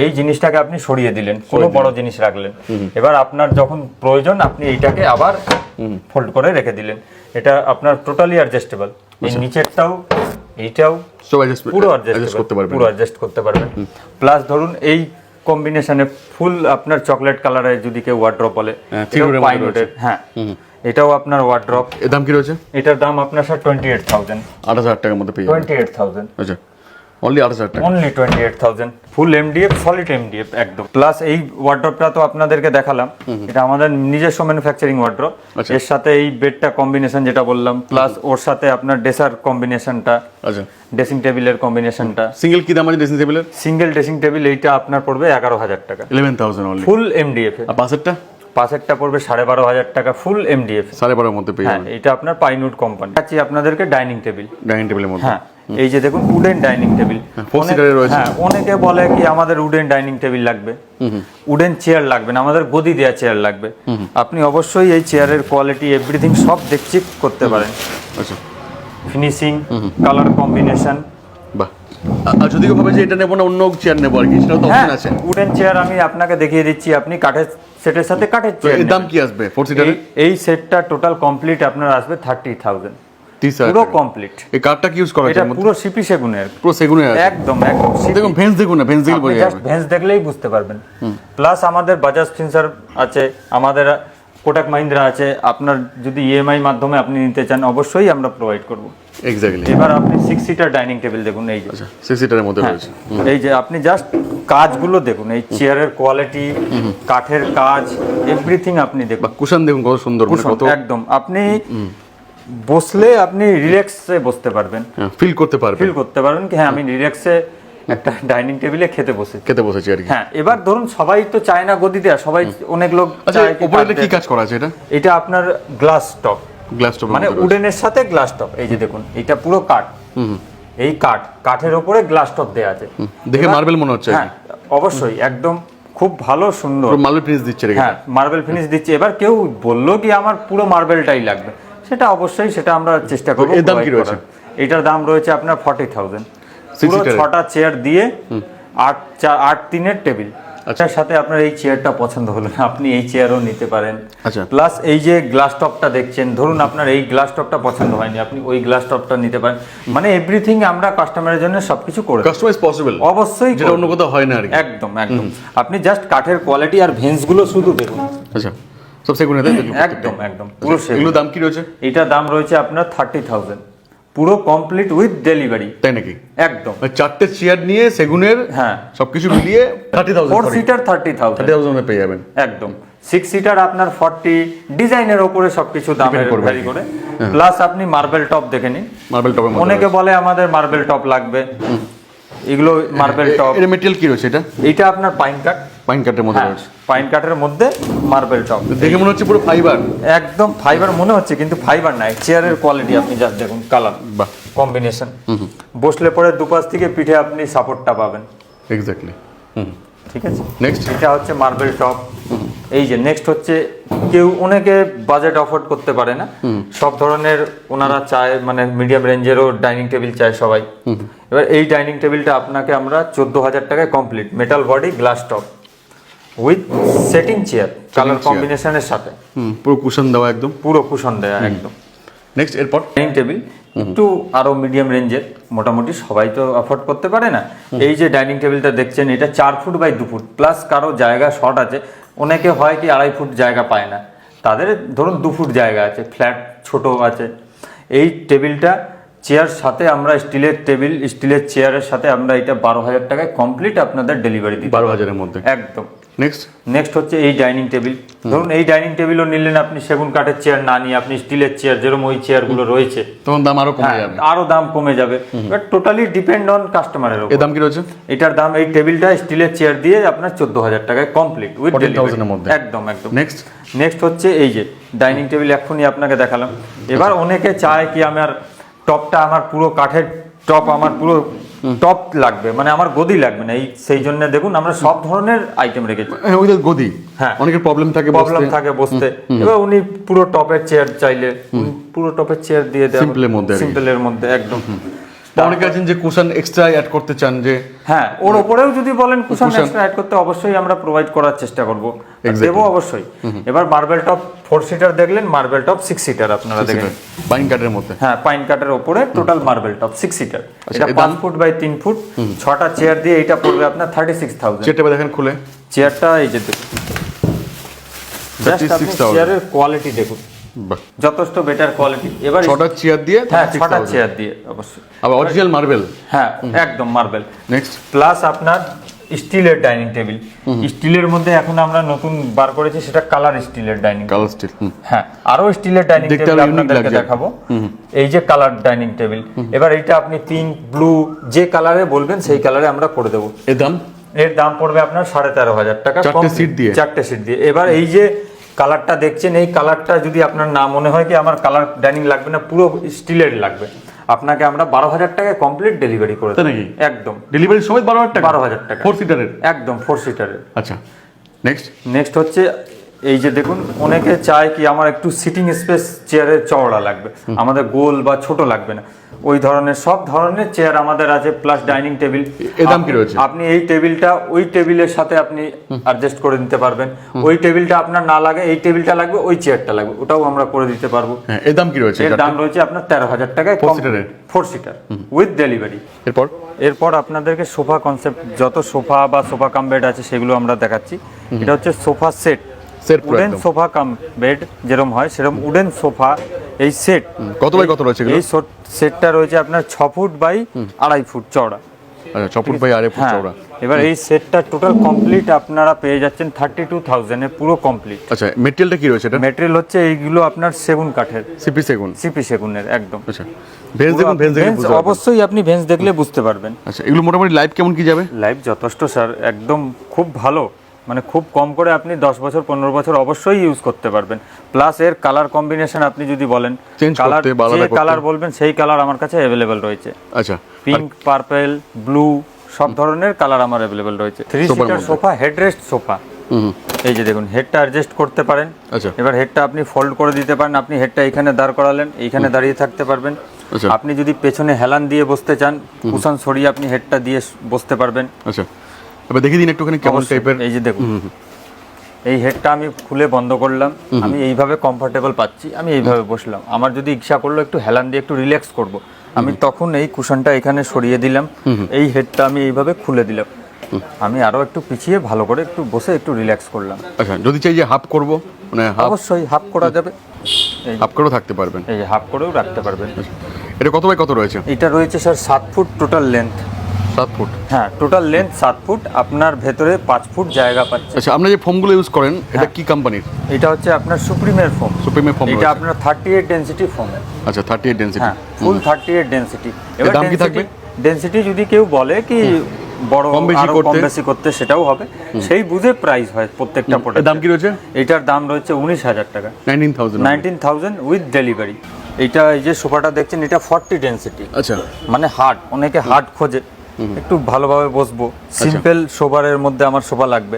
এই জিনিসটাকে আপনি সরিয়ে দিলেন, কোনো বড় জিনিস রাখলেন, এবার আপনার যখন প্রয়োজন আপনি এইটাকে আবার ফোল্ড করে রেখে দিলেন। এটা আপনার টোটালি অ্যাডজাস্টেবল। এই নিচেরটাও এইটাও সব অ্যাডজাস্ট পুরো করতে পারবেন। পুরো অ্যাডজাস্ট করতে পারবেন। প্লাস ধরুন এই কম্বিনেশনে ফুল আপনার চকলেট কালারে যদি কেউ ওয়ার্ড্রপ বলে, হ্যাঁ, three wood এর মধ্যে রয়েছে। হ্যাঁ, এটাও আপনার ওয়ার্ড্রপ। এর দাম কি রয়েছে? এটার দাম আপনার স্যার 28,000। 8,000 টাকার মধ্যে পেয়ে যাবেন। 28,000 আচ্ছা অনলি 8,000 টাকা। অনলি 28,000 ফুল এমডিএফ, সলিড এমডিএফ একদম। প্লাস এই ওয়ার্ড্রপটা তো আপনাদেরকে দেখালাম, এটা আমাদের নিজস্ব ম্যানুফ্যাকচারিং ওয়ার্ড্রপ। আচ্ছা। এর সাথে এই বেডটা কম্বিনেশন যেটা বললাম, প্লাস ওর সাথে আপনার ড্রেসার কম্বিনেশনটা, আচ্ছা ড্রেসিং টেবিলের কম্বিনেশনটা। সিঙ্গেল কি দাম আছে ড্রেসিং টেবিলের? সিঙ্গেল ড্রেসিং টেবিল এইটা আপনার পড়বে 11,000 টাকা 11,000 অনলি। ফুল এমডিএফ। আর পাশেরটা? পাশেরটা পড়বে 12,500 টাকা ফুল এমডিএফ। 12,500 এর মধ্যে পেয়ে হ্যাঁ, যাবেন এটা আপনার পাইনউড কোম্পানি। আচ্ছা, আপনাদেরকে ডাইনিং টেবিল। ডাইনিং টেবিলের মধ্যে। হ্যাঁ, এই যে দেখুন উডেন ডাইনিং টেবিল। 4 সিটারের রয়েছে। হ্যাঁ, অনেকে বলে কি আমাদের উডেন ডাইনিং টেবিল লাগবে, উডেন চেয়ার লাগবে না, আমাদের গদি দেওয়া চেয়ার লাগবে। আপনি অবশ্যই এই চেয়ারের কোয়ালিটি এভরিথিং সব দেখছি করতে পারেন। আচ্ছা ফিনিশিং, কালার কম্বিনেশন। বাহ। আর যদি কেউ ভাবে যে এটা নেবো না অন্য চেয়ার নেবো আর কি, সেটাও তো হ্যাঁ, অপশন আছে। উডেন চেয়ার আমি আপনাকে দেখিয়ে দিচ্ছি, আপনি কাঠের সেটের সাথে কাঠের তো চেয়ার। এর দাম কি আসবে 4 সিটারের? এই সেটটা টোটাল কমপ্লিট আপনার আসবে 30,000 30,000 পুরো কমপ্লিট। এই কাঠটা কি ইউজ করা এটা আছে? পুরো সিপি সেগুনের, পুরো সেগুনের আছে। একদম একদম সিপি। দেখুন ভেন্স দেখুন না, ভেন্স দেখলে আপনি বোঝা জাস্ট যাবে। ভেন্স দেখলেই বুঝতে পারবেন। প্লাস আমাদের বাজাজ ফিনসার আছে, আমাদের কোটাক মাহিন্দ্রা আছে। আপনার যদি ইএমআই মাধ্যমে আপনি নিতে চান অবশ্যই আমরা প্রোভাইড করব। এক্স্যাক্টলি। এবার আপনি 6 সিটার ডাইনিং টেবিল দেখুন, এই যে আচ্ছা 6 সিটারের মধ্যে রয়েছে। এই যে আপনি জাস্ট কাজগুলো দেখুন, এই চেয়ারের কোয়ালিটি, কাঠের কাজ, এভরিথিং আপনি দেখুন। বা কুশন দেখুন কত সুন্দর, মানে কুশন, কত একদম আপনি বসলে আপনি রিল্যাক্সে বসতে পারবেন, ফিল করতে পারবে। ফিল করতে পারবেন কি হ্যাঁ আমি রিল্যাক্সে একটা ডাইনিং টেবিলে খেতে বসেছি। খেতে বসেছি আর কি। হ্যাঁ, এবার ধরুন সবাই তো চায় না গদি দেয়া, সবাই অনেক লোক আচ্ছা চায় কি উপরে কাঠ কি দেয়া। কাজ করা আছে এটা? এটা আপনার গ্লাস টপ, গ্লাস টপ মানে উডেনের সাথে গ্লাস টপ। এই যে দেখুন এটা পুরো কাঠ, এই কাঠের উপরে গ্লাস টপ দেয়া আছে। দেখে এবার- মার্বেল মনে হচ্ছে আর হ্যাঁ, কি। অবশ্যই একদম খুব ভালো সুন্দর। পুরো মার্বেল প্রিন্স দিচ্ছে রেখে। হ্যাঁ, মার্বেল ফিনিশ দিচ্ছে। এবার কেউ বললো কি আমার পুরো মার্বেলটাই লাগবে, সেটা অবশ্যই সেটা আমরা চেষ্টা করব। এর দাম কি রয়েছে? এটার দাম রয়েছে আপনার 40,000 পুরো সিটারের? 6টা চেয়ার দিয়ে 8-3-এর টেবিল। আচ্ছা। তার সাথে আপনার এই চেয়ারটা পছন্দ হলো না, আপনি এই চেয়ারও নিতে পারেন। আচ্ছা। প্লাস এই যে গ্লাস টপটা দেখছেন, ধরুন আপনার এই গ্লাস টপটা পছন্দ হয়নি, আপনি ওই গ্লাস টপটা নিতে পারেন। মানে এভরিথিং আমরা কাস্টমারের জন্য সবকিছু করে দিই। কাস্টমাইজ পসিবল, অবশ্যই যেটা করব। অন্য কোথাও হয় না আর কি। একদম একদম আপনি জাস্ট কাঠের কোয়ালিটি আর ভেন্সগুলো শুধু দেখুন। আচ্ছা সব সেগুনের তাই তো? একদম একদম পুরো সেগুন। এগুলো দাম কি রয়েছে? এটার দাম রয়েছে আপনার 30,000 পুরো কমপ্লিট উইথ ডেলিভারি। তাই নাকি? একদম মানে 4টে চেয়ার নিয়ে সেগুনের হ্যাঁ, সবকিছু মিলিয়ে 30,000 4 সিটার 30,000 30,000 পেয়ে যাবেন। একদম। 6 সিটার আপনার 40, ডিজাইনের উপরে সবকিছু দামের Depend করবে ভ্যারি করে। প্লাস আপনি মার্বেল টপ দেখে নিন, মার্বেল টপের মধ্যে অনেকে বলে আমাদের মার্বেল টপ লাগবে, এগুলো মার্বেল টপ। এর মেটেরিয়াল কি রয়েছে এটা? এইটা আপনার পাইন কাঠ। পাইন কাঠের মধ্যে হ্যাঁ, রয়েছে। পাইন কাঠের মধ্যে মার্বেল টপ। দেখে মনে হচ্ছে পুরো ফাইবার। একদম ফাইবার মনে হচ্ছে, কিন্তু ফাইবার নাই। চেয়ারের কোয়ালিটি আপনি জাস্ট দেখুন, কালার, বাহ কম্বিনেশন। বসলে পরে দুপাশ থেকে পিঠে আপনি সাপোর্টটা পাবেন। এক্স্যাক্টলি। ঠিক আছে, নেক্সট এটা হচ্ছে মার্বেল টপ। এই যে নেক্সট হচ্ছে, কেউ অনেকে বাজেট অফোর্ড করতে পারে না, সব ধরনের ওনারা চায়, মানে মিডিয়াম রেঞ্জেরও ডাইনিং টেবিল চায় সবাই। এবার এই ডাইনিং টেবিলটা আপনাকে আমরা 14,000 টাকায় complete, metal body, glass top with setting chair, colour chair। কম্বিনেশনের সাথে পুরো কুশন দেওয়া একদম। পুরো কুশন দেয়া একদম। নেক্সট এরপর ডাইনিং টেবিল একটু আরো মিডিয়াম রেঞ্জের, মোটামুটি সবাই তো অ্যাফোর্ড করতে পারে না। এই যে ডাইনিং টেবিলটা দেখছেন, এটা 4 ফুট বাই 2 ফুট, প্লাস কারো জায়গা শর্ট আছে, অনেকে হয় কি 2.5 ফুট জায়গা পায় না, তাদের ধরুন 2 ফুট জায়গা আছে, ফ্ল্যাট ছোট আছে। এই টেবিলটা চেয়ার সাথে আমরা স্টিলের টেবিল, স্টিলের চেয়ারের সাথে আমরা এটা 12,000 টাকায় কমপ্লিট আপনাদের ডেলিভারি দিই। 12,000-এর মধ্যে। একদম। নেক্সট নেক্সট হচ্ছে এই ডাইনিং টেবিল। ধরুন এই ডাইনিং টেবিলও নিলেন আপনি, সেগুন কাঠের চেয়ার না নিয়ে আপনি স্টিলের চেয়ার, যেরকম ওই চেয়ারগুলো রয়েছে, তখন দাম আরো কমে হ্যাঁ, যাবে। আরো দাম কমে যাবে। বাট টোটালি ডিপেন্ড অন কাস্টমারের এর উপর। দাম কি রয়েছে? এটার দাম, এই টেবিলটা স্টিলের চেয়ার দিয়ে আপনার 14,000 টাকায় কমপ্লিট উইথ 14,000 এর মধ্যে। একদম একদম। নেক্সট নেক্সট হচ্ছে এই যে ডাইনিং টেবিল, এক্ষুনি আপনাকে দেখালাম। এবার অনেকে চায় কি আমার টপটা, আমার পুরো কাঠের টপ, আমার পুরো টপ লাগবে, মানে আমার গদি লাগবে না, এই সেই জন্য দেখুন আমরা সব ধরনের আইটেম রেখেছি। হ্যাঁ ওই যে গদি, হ্যাঁ অনেকের প্রবলেম থাকে প্রবলেম থাকে বসতে, এবার উনি পুরো টপের চেয়ার চাইলে উনি পুরো টপের চেয়ার দিয়ে দেন, সিম্পলের মধ্যে আর কি। সিম্পলের মধ্যে একদম। অনেকে আছেন যে কুশন এক্সট্রা অ্যাড করতে চান, যে হ্যাঁ ওর উপরেও যদি বলেন কুশন এক্সট্রা অ্যাড করতে, অবশ্যই আমরা প্রোভাইড করার চেষ্টা করব, দেবো অবশ্যই। এবার মার্বেল টপ 4 সিটার দেখলেন, মার্বেল টপ 6 সিটার আপনারা দেখলেন, বাইন কাটের মধ্যে। হ্যাঁ পাইন কাটের উপরে টোটাল মার্বেল টপ 6 সিটার, এটা 5 ফুট বাই 3 ফুট, 6টা চেয়ার দিয়ে এটা পড়বে আপনার 36,000। চেয়ারটা দেখেন খুলে, চেয়ারটা এই যে দেখুন, জাস্ট আপনি 36,000 চেয়ারের কোয়ালিটি দেখুন, বাহ, যথেষ্ট বেটার কোয়ালিটি। এবার 6টা চেয়ার দিয়ে হ্যাঁ 6টা 36,000 চেয়ার দিয়ে অবশ্যই, আবার অরিজিনাল মার্বেল। হ্যাঁ একদম মার্বেল। নেক্সট প্লাস আপনার স্টিলের ডাইনিং টেবিল, স্টিলের মধ্যে এখন আমরা নতুন বার করেছি, সেটা কালার স্টিলের ডাইনিং। Colour still. হ্যাঁ আরো স্টিলের ডাইনিং দেখতে টেবিল আরো unique আপনাদেরকে লাগছে। দেখাবো। এই যে কালার ডাইনিং টেবিল, এবার এইটা আপনি পিঙ্ক ব্লু যে কালারে বলবেন সেই কালারে আমরা করে দেবো। এর দাম এর দাম পড়বে আপনার 13,500 টাকা, 4টে সিট দিয়ে। 4টে সিট দিয়ে। এবার এই যে কালারটা দেখছেন, এই কালারটা যদি আপনার না মনে হয় কি আমার কালার ডাইনিং লাগবে না, পুরো স্টিলের লাগবে, আপনাকে আমরা 12,000 টাকায় কমপ্লিট ডেলিভারি করে তাই দেব। নাকি? একদম ডেলিভারি সময় 12,000 টাকা? 12,000 টাকা 4 সিটারের? একদম 4 সিটারের। আচ্ছা নেক্সট নেক্সট হচ্ছে এই যে দেখুন, অনেকে চায় কি আমার একটু সিটিং স্পেস চেয়ারের চওড়া লাগবে, আমাদের গোল বা ছোট লাগবে না, ওই ধরনের সব ধরনের চেয়ার আমাদের আছে, প্লাস ডাইনিং টেবিল। এর দাম কি রয়েছে? আপনি এই টেবিলটা ওই টেবিলের সাথে আপনি অ্যাডজাস্ট করে দিতে পারবেন, ওই টেবিলটা আপনার না লাগে, এই টেবিলটা লাগবে, ওই চেয়ারটা লাগবে, ওটাও আমরা করে দিতে পারবো। হ্যাঁ এর দাম কি রয়েছে? এর দাম রয়েছে আপনার 13,000 টাকায় 4 সিটারের? 4 সিটার উইথ ডেলিভারি। এরপর এরপর আপনাদেরকে সোফা কনসেপ্ট, যত সোফা বা সোফা কাম বেড আছে সেগুলো আমরা দেখাচ্ছি। এটা হচ্ছে সোফা সেট, সেট পুরো উডেন একদম। সোফা কাম বেড যেরকম হয় সেরকম উডেন সোফা, এই সেট কত বাই কত রয়েছে এগুলো? এই সেটটা রয়েছে আপনার 6 ফুট বাই 2.5 ফুট চওড়া। আচ্ছা 6 ফুট বাই 2.5 ফুট হ্যাঁ, চওড়া। এবার এই সেটটা টোটাল কমপ্লিট আপনারা পেয়ে যাচ্ছেন 32,000 এ, পুরো কমপ্লিট। আচ্ছা মেটেরিয়ালটা কি রয়েছে এটা? ম্যাটেরিয়াল হচ্ছে এইগুলো আপনার সেগুন কাঠের, সিপি সেগুন। সিপি সেগুনের একদম। আচ্ছা ভেজ দেখুন, ভেজ দেখে Bench বুঝতে পারবেন। অবশ্যই আপনি ভেঞ্চ দেখলে বুঝতে পারবেন। আচ্ছা এগুলো মোটামুটি লাইফ কেমন কি যাবে? লাইফ যথেষ্ট স্যার, একদম খুব ভালো, মানে খুব কম করে আপনি 10 বছর 15 বছর অবশ্যই ইউজ করতে পারবেন। প্লাস এর কালার কম্বিনেশন আপনি যদি বলেন Change কালার, করতে বা আলাদা যে করতে। কালার বলবেন সেই কালার আমার কাছে অ্যাভেলেবেল রয়েছে, আচ্ছা পিঙ্ক পার্পল ব্লু সব ধরনের কালার আমার অ্যাভেলেবেল রয়েছে। 3 সোফার সিটার মধ্যে। সোফা, হেডরেস্ট সোফা, এই যে দেখুন হেডটা অ্যাডজাস্ট করতে পারেন। আচ্ছা এবার হেডটা আপনি ফোল্ড করে দিতে পারেন, আপনি হেডটা এখানে দাঁড় করালেন, এইখানে দাঁড়িয়ে থাকতে পারবেন। আচ্ছা। আপনি যদি পেছনে হেলান দিয়ে বসতে চান, কুশন সরিয়ে আপনি হেডটা দিয়ে বসতে পারবেন। আচ্ছা এবার দেখে দিন একটুখানি কেমন অবশ্যই। টাইপের। এই যে দেখুন, এই হেডটা আমি খুলে বন্ধ করলাম, আমি এইভাবে কমফোর্টেবল পাচ্ছি, আমি এইভাবে বসলাম। আমার যদি ইচ্ছা করলো একটু হেলান দিয়ে একটু রিল্যাক্স করব, আমি তখন এই কুশনটা এখানে সরিয়ে দিলাম, এই হেডটা আমি এইভাবে খুলে দিলাম, আমি আরো একটু পিছিয়ে ভালো করে একটু বসে একটু রিল্যাক্স করলাম। আচ্ছা যদি চাই যে হাফ করব, মানে হাফ অবশ্যই হাফ করা যাবে, হাফ করেও থাকতে পারবেন। এই যে হাফ করেও রাখতে পারবেন। এটা কত বাই কত রয়েছে? এটা রয়েছে sir 7 foot total length. 7 foot? হ্যাঁ টোটাল লেন্থ 7 ফুট, আপনার ভেতরে 5 ফুট জায়গা পাচ্ছে। আচ্ছা আপনারা যে ফোমগুলো ইউজ করেন এটা কি কোম্পানির? এটা হচ্ছে আপনার সুপ্রিমের ফোম। সুপ্রিমের ফোম এটা রয়েছে। আপনার 38 ডেনসিটি ফোম। আচ্ছা 38 ডেনসিটি। হ্যাঁ ফুল 38 ডেনসিটি। এর দাম কি থাকবে? ডেনসিটি যদি কেউ বলে কি বড় কম বেশি আরো করতে? কম বেশি করতে, সেটাও হবে, সেই বুঝে প্রাইস হয় প্রত্যেকটা এর প্রোডাক্ট। দাম কি রয়েছে? এটার দাম রয়েছে 19,000 টাকা, 19,000। 19,000 উইথ ডেলিভারি। এইটা এই যে সোফাটা দেখছেন এটা 40 ডেনসিটি, আচ্ছা মানে হার্ড, অনেকে হার্ড খোঁজে, একটু ভালোভাবে বসবো, সিম্পল সোফারের মধ্যে আমার সোফা লাগবে,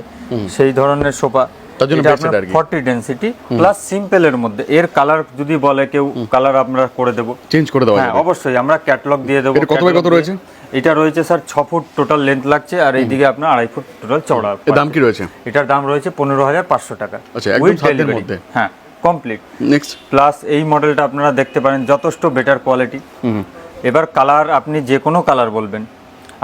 সেই ধরনের সোফা। তার জন্য এটা best আপনার আর কি। 40 ডেনসিটি প্লাস সিম্পলের মধ্যে। এর কালার যদি বলে কেউ, কালার আমরা করে দেব, চেঞ্জ করে দেওয়া হ্যাঁ যাবে। অবশ্যই আমরা ক্যাটালগ দিয়ে দেবো। এটা কত বাই কত রয়েছে? এটা রয়েছে স্যার 6 ফুট টোটাল লেন্থ লাগছে, আর এইদিকে আপনার 2.5 ফুট টোটাল চওড়া। এর দাম কি রয়েছে? এটার দাম রয়েছে 15,500 টাকা। আচ্ছা, একদম With সাধ্যের delivery। মধ্যে। হ্যাঁ কমপ্লিট। নেক্সট প্লাস এই মডেলটা আপনারা দেখতে পারেন, যথেষ্ট বেটার কোয়ালিটি। এবার কালার আপনি যে কোনো কালার বলবেন,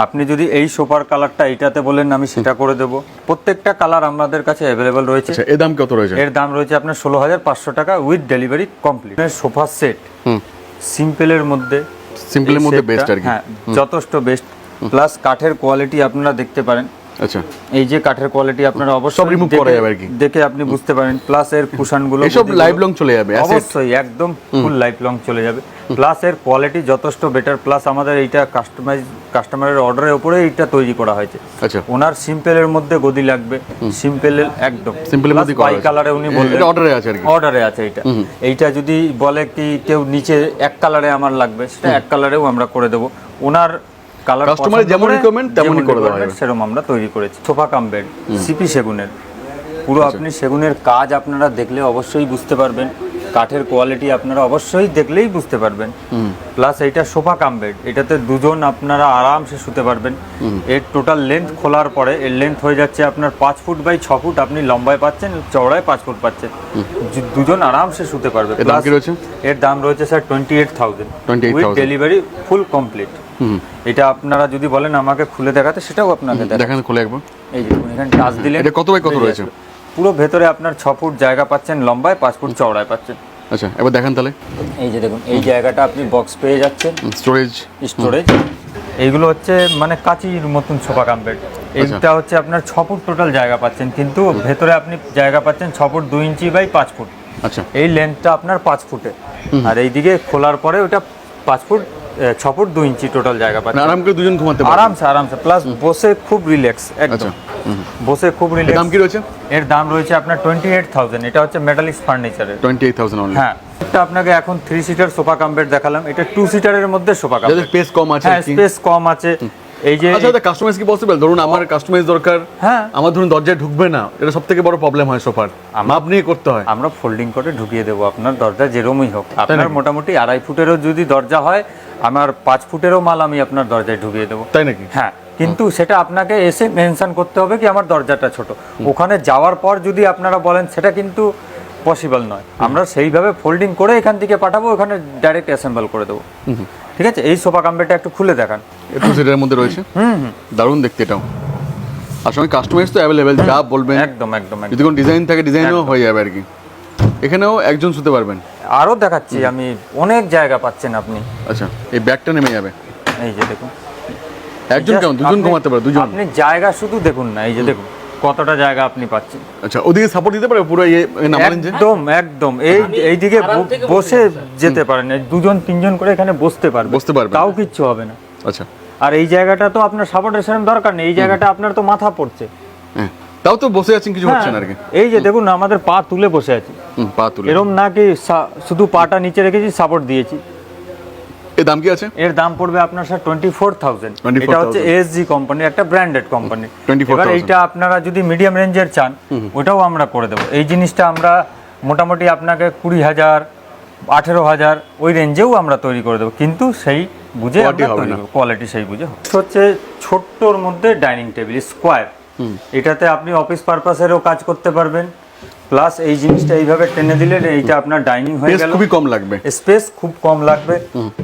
আপনি যদি এই সোফার কালারটা এইটাতে বলেন আমি সেটা করে দেব, প্রত্যেকটা কালার আমাদের কাছে অ্যাভেলেবেল রয়েছে। আচ্ছা এর দাম কত রয়েছে? এর দাম রয়েছে আপনার 16,500 টাকা with delivery complete. Sofa set সিম্পলের মধ্যে, সিম্পলের এই মধ্যে সেটটা, বেস্ট আর কি। হ্যাঁ যথেষ্ট বেস্ট। প্লাস কাঠের কোয়ালিটি আপনারা দেখতে পারেন, আচ্ছা এই যে কাঠের কোয়ালিটি আপনারা সব অবশ্যই remove করা যাবে আর কি। দেখে আপনি বুঝতে পারেন। প্লাস এর কুশনগুলো এসব লাইফ লং চলে যাবে, asset। অবশ্যই একদম ফুল লাইফ লং চলে যাবে। প্লাস এর কোয়ালিটি যথেষ্ট বেটার। প্লাস আমাদের এইটা কাস্টমারের অর্ডারের উপরে এইটা তৈরি করা হয়েছে। আচ্ছা ওনার সিম্পলের মধ্যে গদি লাগবে, সিম্পলের একদম সিম্পলের মধ্যে করা বাই আছে। কালারে উনি বললেন এটা অর্ডারে আছে আর কি। অর্ডারে আছে এইটা। এইটা যদি বলে কি কেউ নিচে এক কালারে আমার লাগবে, সেটা এক কালারেও আমরা করে দেব। ওনার কালার কাস্টমারের যেমন রিকোয়ারমেন্ট তেমনই করে দেওয়া হবে। সেরকম আমরা তৈরি করেছি। সোফা কাম বেড সিপি সেগুনের, পুরো আপনি সেগুনের কাজ আপনারা দেখলে অবশ্যই বুঝতে পারবেন, কাঠের কোয়ালিটি আপনারা অবশ্যই দেখলেই বুঝতে পারবেন। প্লাস এইটা সোফা কাম বেড, এটাতে দুজন আপনারা আরামসে শুতে পারবেন। এর টোটাল লেন্থ খোলার পরে এর লেন্থ হয়ে যাচ্ছে আপনার 5 ফুট বাই 6 ফুট, আপনি লম্বায় পাচ্ছেন, চওড়ায় 5 ফুট পাচ্ছেন, দুজন আরামসে শুতে পারবে। এর দাম কি রয়েছে? এর দাম রয়েছে sir 28,000 with delivery, full complete. এটা আপনারা যদি বলেন আমাকে খুলে দেখাতে, সেটাও আপনাকে দেখান খুলে একবার। এই যে এখানে টাচ দিলে এটা কত বাই কত রয়েছে? পুরো ভেতরে আপনার 6 ফুট জায়গা পাচ্ছেন, লম্বায় 5 ফুট চওড়ায় পাচ্ছেন। আচ্ছা, এবার দেখান তাহলে। এই যে দেখুন, এই জায়গাটা আপনি বক্স পেয়ে যাচ্ছেন, স্টোরেজ। এইগুলো হচ্ছে মানে কাঁচির মতন সোফা কাম বেড। এইটা হচ্ছে আপনার 6 ফুট টোটাল জায়গা পাচ্ছেন, কিন্তু ভেতরে আপনি জায়গা পাচ্ছেন 6 ফুট 2 ইঞ্চি বাই 5 ফুট। আচ্ছা, এই লেন্থটা আপনার 5 ফুটে, আর এইদিকে খোলার পরে ওটা 5 ফুট 6 ফুট 2 ইঞ্চি টোটাল জায়গা পাচ্ছেন। আরাম করে দুজন ঘুমাতে পারবে আরামসে প্লাস বসে খুব রিল্যাক্স, একদম বসে খুব রিল্যাক্স। দাম কি রয়েছে? এর দাম রয়েছে আপনার 28,000। এটা হচ্ছে মেটালিক্স ফার্নিচারের 28,000 অনলি। হ্যাঁ, এটা আপনাকে এখন 3 সিটার সোফা কাম বেড দেখালাম, এটা 2 সিটারের মধ্যে সোফা কাম যাদের বেড। স্পেস কম আছে, হ্যাঁ, স্পেস কম আছে। এই যে আচ্ছা, এটা কাস্টমাইজ কি পসিবল? ধরুন আমার কাস্টমাইজ দরকার, হ্যাঁ, আমার ধরুন দরজায় ঢুকবে না, এটা সবথেকে বড় প্রবলেম হয় সোফার, মাপ নিয়ে করতে হয়। আমরা ফোল্ডিং করে ঢুকিয়ে দেবো আপনার দরজা যেরকমই হোক। আপনার মোটামুটি 2.5 ফুটেরও যদি দরজা হয়, আমার 5 ফুটেরও মাল আমি আপনার দরজায় ঢুকিয়ে দেবো। তাই নাকি? হ্যাঁ, কিন্তু সেটা আপনাকে এসে মেনশন করতে হবে কি আমার দরজাটা ছোট। ওখানে যাওয়ার পর যদি আপনারা বলেন, সেটা কিন্তু পসিবল নয়। আমরা সেইভাবে ফোল্ডিং করে এখান থেকে পাঠাবো, ওখানে ডাইরেক্ট অ্যাসেম্বল করে দেবো। ঠিক আছে, এই সোফা কাম বেডটা একটু খুলে দেখান। একটু সেটার মধ্যে রয়েছে, দারুণ দেখতে এটাও। আর সঙ্গে কাস্টমাইজ তো অ্যাভেলেবেল, যা বলবেন একদম। যদি কোনো ডিজাইন থাকে ডিজাইনও হয়ে যাবে আর কি। এখানেও একজন শুতে পারবেন। আরও দেখাচ্ছি আমি, অনেক জায়গা পাচ্ছেন আপনি। আচ্ছা, এই ব্যাগটা নেমে যাবে। এই যে দেখুন, একজন কেমন? দুজন ঘুমাতে পারে, দুজন। আপনি জায়গা শুধু দেখুন না, এই যে দেখুন কতটা জায়গা আপনি পাচ্ছেন। আচ্ছা, ওদিকে সাপোর্ট দিতে পারে পুরো নামালেন যে? একদম এইদিকে বসে যেতে পারেন, দুজন তিনজন করে এখানে বসতে পারবে, তাও কিচ্ছু হবে না। আচ্ছা, আর এই জায়গাটা তো আপনার সাপোর্টের সেরকম দরকার নেই, এই জায়গাটা আপনার তো মাথা পড়ছে। হ্যাঁ, তাও তো বসে আছেন, কিছু হচ্ছে না আর কি। এই যে দেখুন, আমাদের পা তুলে বসে আছি, পা তুলে, এরকম না কি শুধু পাটা নিচে রেখেছি, সাপোর্ট দিয়েছি। এর দাম কি আছে? এর দাম পড়বে আপনার স্যার 24,000। এটা হচ্ছে এসজি কোম্পানি, একটা ব্র্যান্ডেড কোম্পানি। এবার এইটা আপনারা যদি মিডিয়াম রেঞ্জের চান, ওটাও আমরা করে দেবো। এই জিনিসটা আমরা মোটামুটি আপনাকে 20,000 18,000 ওই রেঞ্জেও আমরা তৈরি করে দেবো, কিন্তু সেই বুঝে কোয়ালিটি সেই বুঝে হচ্ছে। ছোট্টর মধ্যে ডাইনিং টেবিল স্কোয়ার, এটাতে আপনি অফিস পারপাসেরও কাজ করতে পারবেন। প্লাস এই জিনিসটা এইভাবে টেনে দিলে এইটা আপনার ডাইনিং হয়ে গেল, খুবই কম লাগবে, স্পেস খুব কম লাগবে।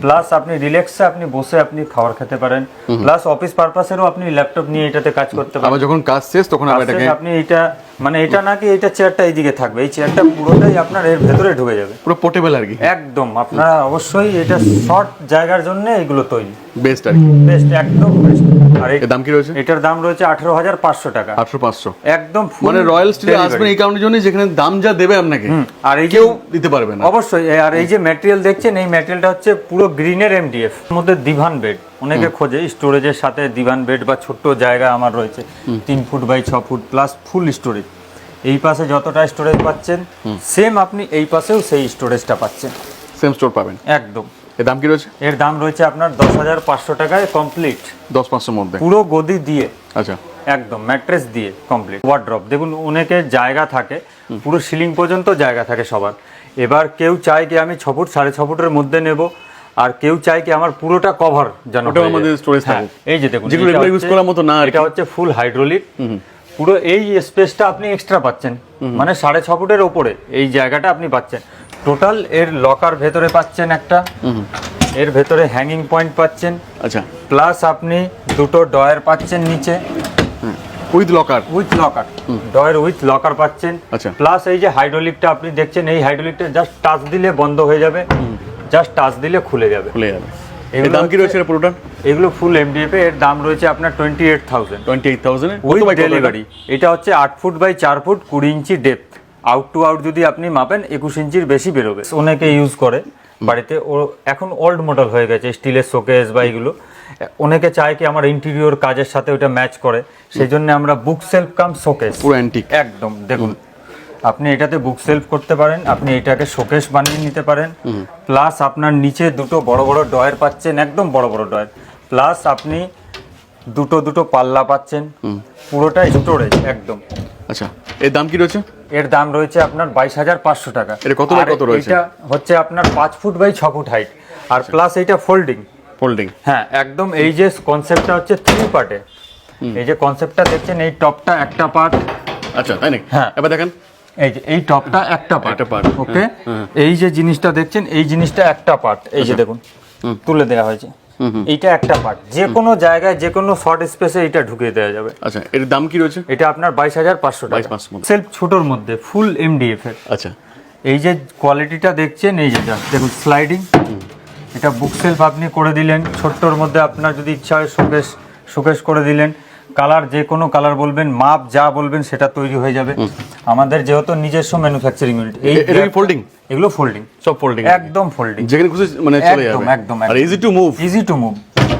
প্লাস আপনি রিল্যাক্সে আপনি বসে আপনি খাবার খেতে পারেন। প্লাস অফিস পারপাসেরও আপনি ল্যাপটপ নিয়ে এটাতে কাজ করতে পারেন। আবার যখন কাজ শেষ তখন আপনি এটা মানে এটা নাকি এইটা চেয়ারটা এইদিকে থাকবে, এই চেয়ারটা পুরোটাই আপনার এর ভেতরে ঢুকে যাবে, পুরো পোর্টেবল আর কি। একদম আপনারা অবশ্যই এটা শর্ট জায়গার জন্য এগুলো তৈরি, বেস্ট আর কি, বেস্ট, একদম বেস্ট। আর এর দাম কি রয়েছে? এটার দাম রয়েছে 18,500 টাকা। 18,500 একদম মানে রয়্যাল স্টিলে আসবেন এই কারণের জন্য, যেখানে দাম যা দেবে আপনাকে আর এই কেউ দিতে পারবে না অবশ্যই। আর এই যে ম্যাটেরিয়াল দেখছেন, এই ম্যাটেরিয়ালটা হচ্ছে পুরো গ্রিনের এমডিএফ, মধ্যে দিভান বেড অনেকে খোঁজে, স্টোরেজের সাথে দিভান বেড বা ছোট্ট জায়গা আমার রয়েছে 3 foot by 6 foot plus full storage. এই পাশে যতটা স্টোরেজ পাচ্ছেন, সেম আপনি এই পাশেও সেই স্টোরেজটা পাচ্ছেন, সেম স্টোর পাবেন একদম। এর দাম কি রয়েছে? এর দাম রয়েছে আপনার 10,500 টাকায় কমপ্লিট, 10,500 মধ্যে পুরো গদি দিয়ে। আচ্ছা, একদম ম্যাট্রেস দিয়ে কমপ্লিট। ওয়ার্ড্রপ দেখুন, অনেকের জায়গা থাকে, পুরো সিলিং পর্যন্ত জায়গা থাকে সবার। এবার কেউ চায় কি আমি 6 ফুট 6.5 ফুটের মধ্যে নেব, আর কেউ চায় কি আমার পুরোটা কভার যেন আমাদের স্টোরেজ থাকে। এই যে দেখুন, যেগুলো রেগুলার ইউজ করার মতো না, এটা হচ্ছে ফুল হাইড্রোলিক, পুরো এই স্পেসটা আপনি এক্সট্রা পাচ্ছেন, মানে 6.5 ফুটের ওপরে এই জায়গাটা আপনি পাচ্ছেন। টোটাল এর লকার ভেতরে পাচ্ছেন একটা, এর ভেতরে হ্যাঙ্গিং পয়েন্ট পাচ্ছেন। আচ্ছা, প্লাস আপনি দুটো ডয়ার পাচ্ছেন নিচে with locker, drawer with locker পাচ্ছেন। আচ্ছা, প্লাস এই যে হাইড্রোলিকটা আপনি দেখছেন, এই হাইড্রোলিকটা জাস্ট টাচ দিলে বন্ধ হয়ে যাবে, জাস্ট টাচ দিলে খুলে যাবে। এর দাম কি রয়েছে পুরোটা? এগুলো ফুল এমডিএফ, এর দাম রয়েছে আপনার 28,000 উইথ ডেলিভারি। এটা হচ্ছে 8 foot by 4 foot 20 inch depth. Out to out যদি আপনি মাপেন 21 ইঞ্চির বেশি বেরোবে। অনেকে ইউজ করে বাড়িতে, ও এখন ওল্ড মডেল হয়ে গেছে স্টিলের শোকেস বা এগুলো। অনেকে চায় কি আমার ইন্টেরিয়র কাজের সাথে ওটা ম্যাচ করে, সেই জন্য আমরা বুক সেলফ কাম শোকেস, পুরো অ্যান্টিক একদম। দেখুন, আপনি এটাতে বুক সেলফ করতে পারেন, আপনি এটাকে শোকেস বানিয়ে নিতে পারেন। প্লাস আপনার নিচে দুটো বড় বড় ডয়ার পাচ্ছেন, একদম বড় বড় ডয়ার। প্লাস আপনি দুটো পাল্লা পাচ্ছেন, পুরোটা স্টোরেজ একদম। আচ্ছা, এর দাম কি রয়েছে? এর দাম রয়েছে আপনার 22,500 টাকা। এটা কত বাই কত রয়েছে? এটা হচ্ছে আপনার 5 ফুট বাই 6 ফুট হাইট, আর প্লাস এইটা ফোল্ডিং। ফোল্ডিং, হ্যাঁ একদম। এই যে কনসেপ্টটা হচ্ছে 3 পার্টে, এই যে কনসেপ্টটা দেখছেন, এই টপটা একটা পার্ট। আচ্ছা, তাই নাকি? হ্যাঁ, এবার দেখেন, এই যে এই টপটা একটা পার্ট, ওকে। এই যে জিনিসটা দেখছেন, এই জিনিসটা একটা পার্ট, এই যে দেখুন তুলে দেওয়া হয়েছে, এইটা একটা পার্ট। যে কোনো জায়গায় যে কোনো শর্ট স্পেসে এটা ঢুকিয়ে দেওয়া যাবে। আচ্ছা, এর দাম কি রয়েছে? এটা আপনার 22,500 টাকা। 22,500 সেলফ ছোটোর মধ্যে ফুল এমডিএফ এর। আচ্ছা, এই যে কোয়ালিটিটা দেখছেন, এই যে দেখুন স্লাইডিং, এটা বুক সেলফ আপনি করে দিলেন ছোট্টর মধ্যে। আপনার যদি ইচ্ছা হয় শোকেস করে দিলেন, কালার যে কোনো কালার বলবেন, মাপ যা বলবেন সেটা তৈরি হয়ে যাবে। আমাদের যেহেতু নিজস্ব ম্যানুফ্যাকচারিং ইউনিট, এটা কি ফোল্ডিং? এগুলো ফোল্ডিং, সব ফোল্ডিং, একদম ফোল্ডিং, যেখানে খুশি মানে চলে যাবে, একদম। আর easy to move. Easy to move.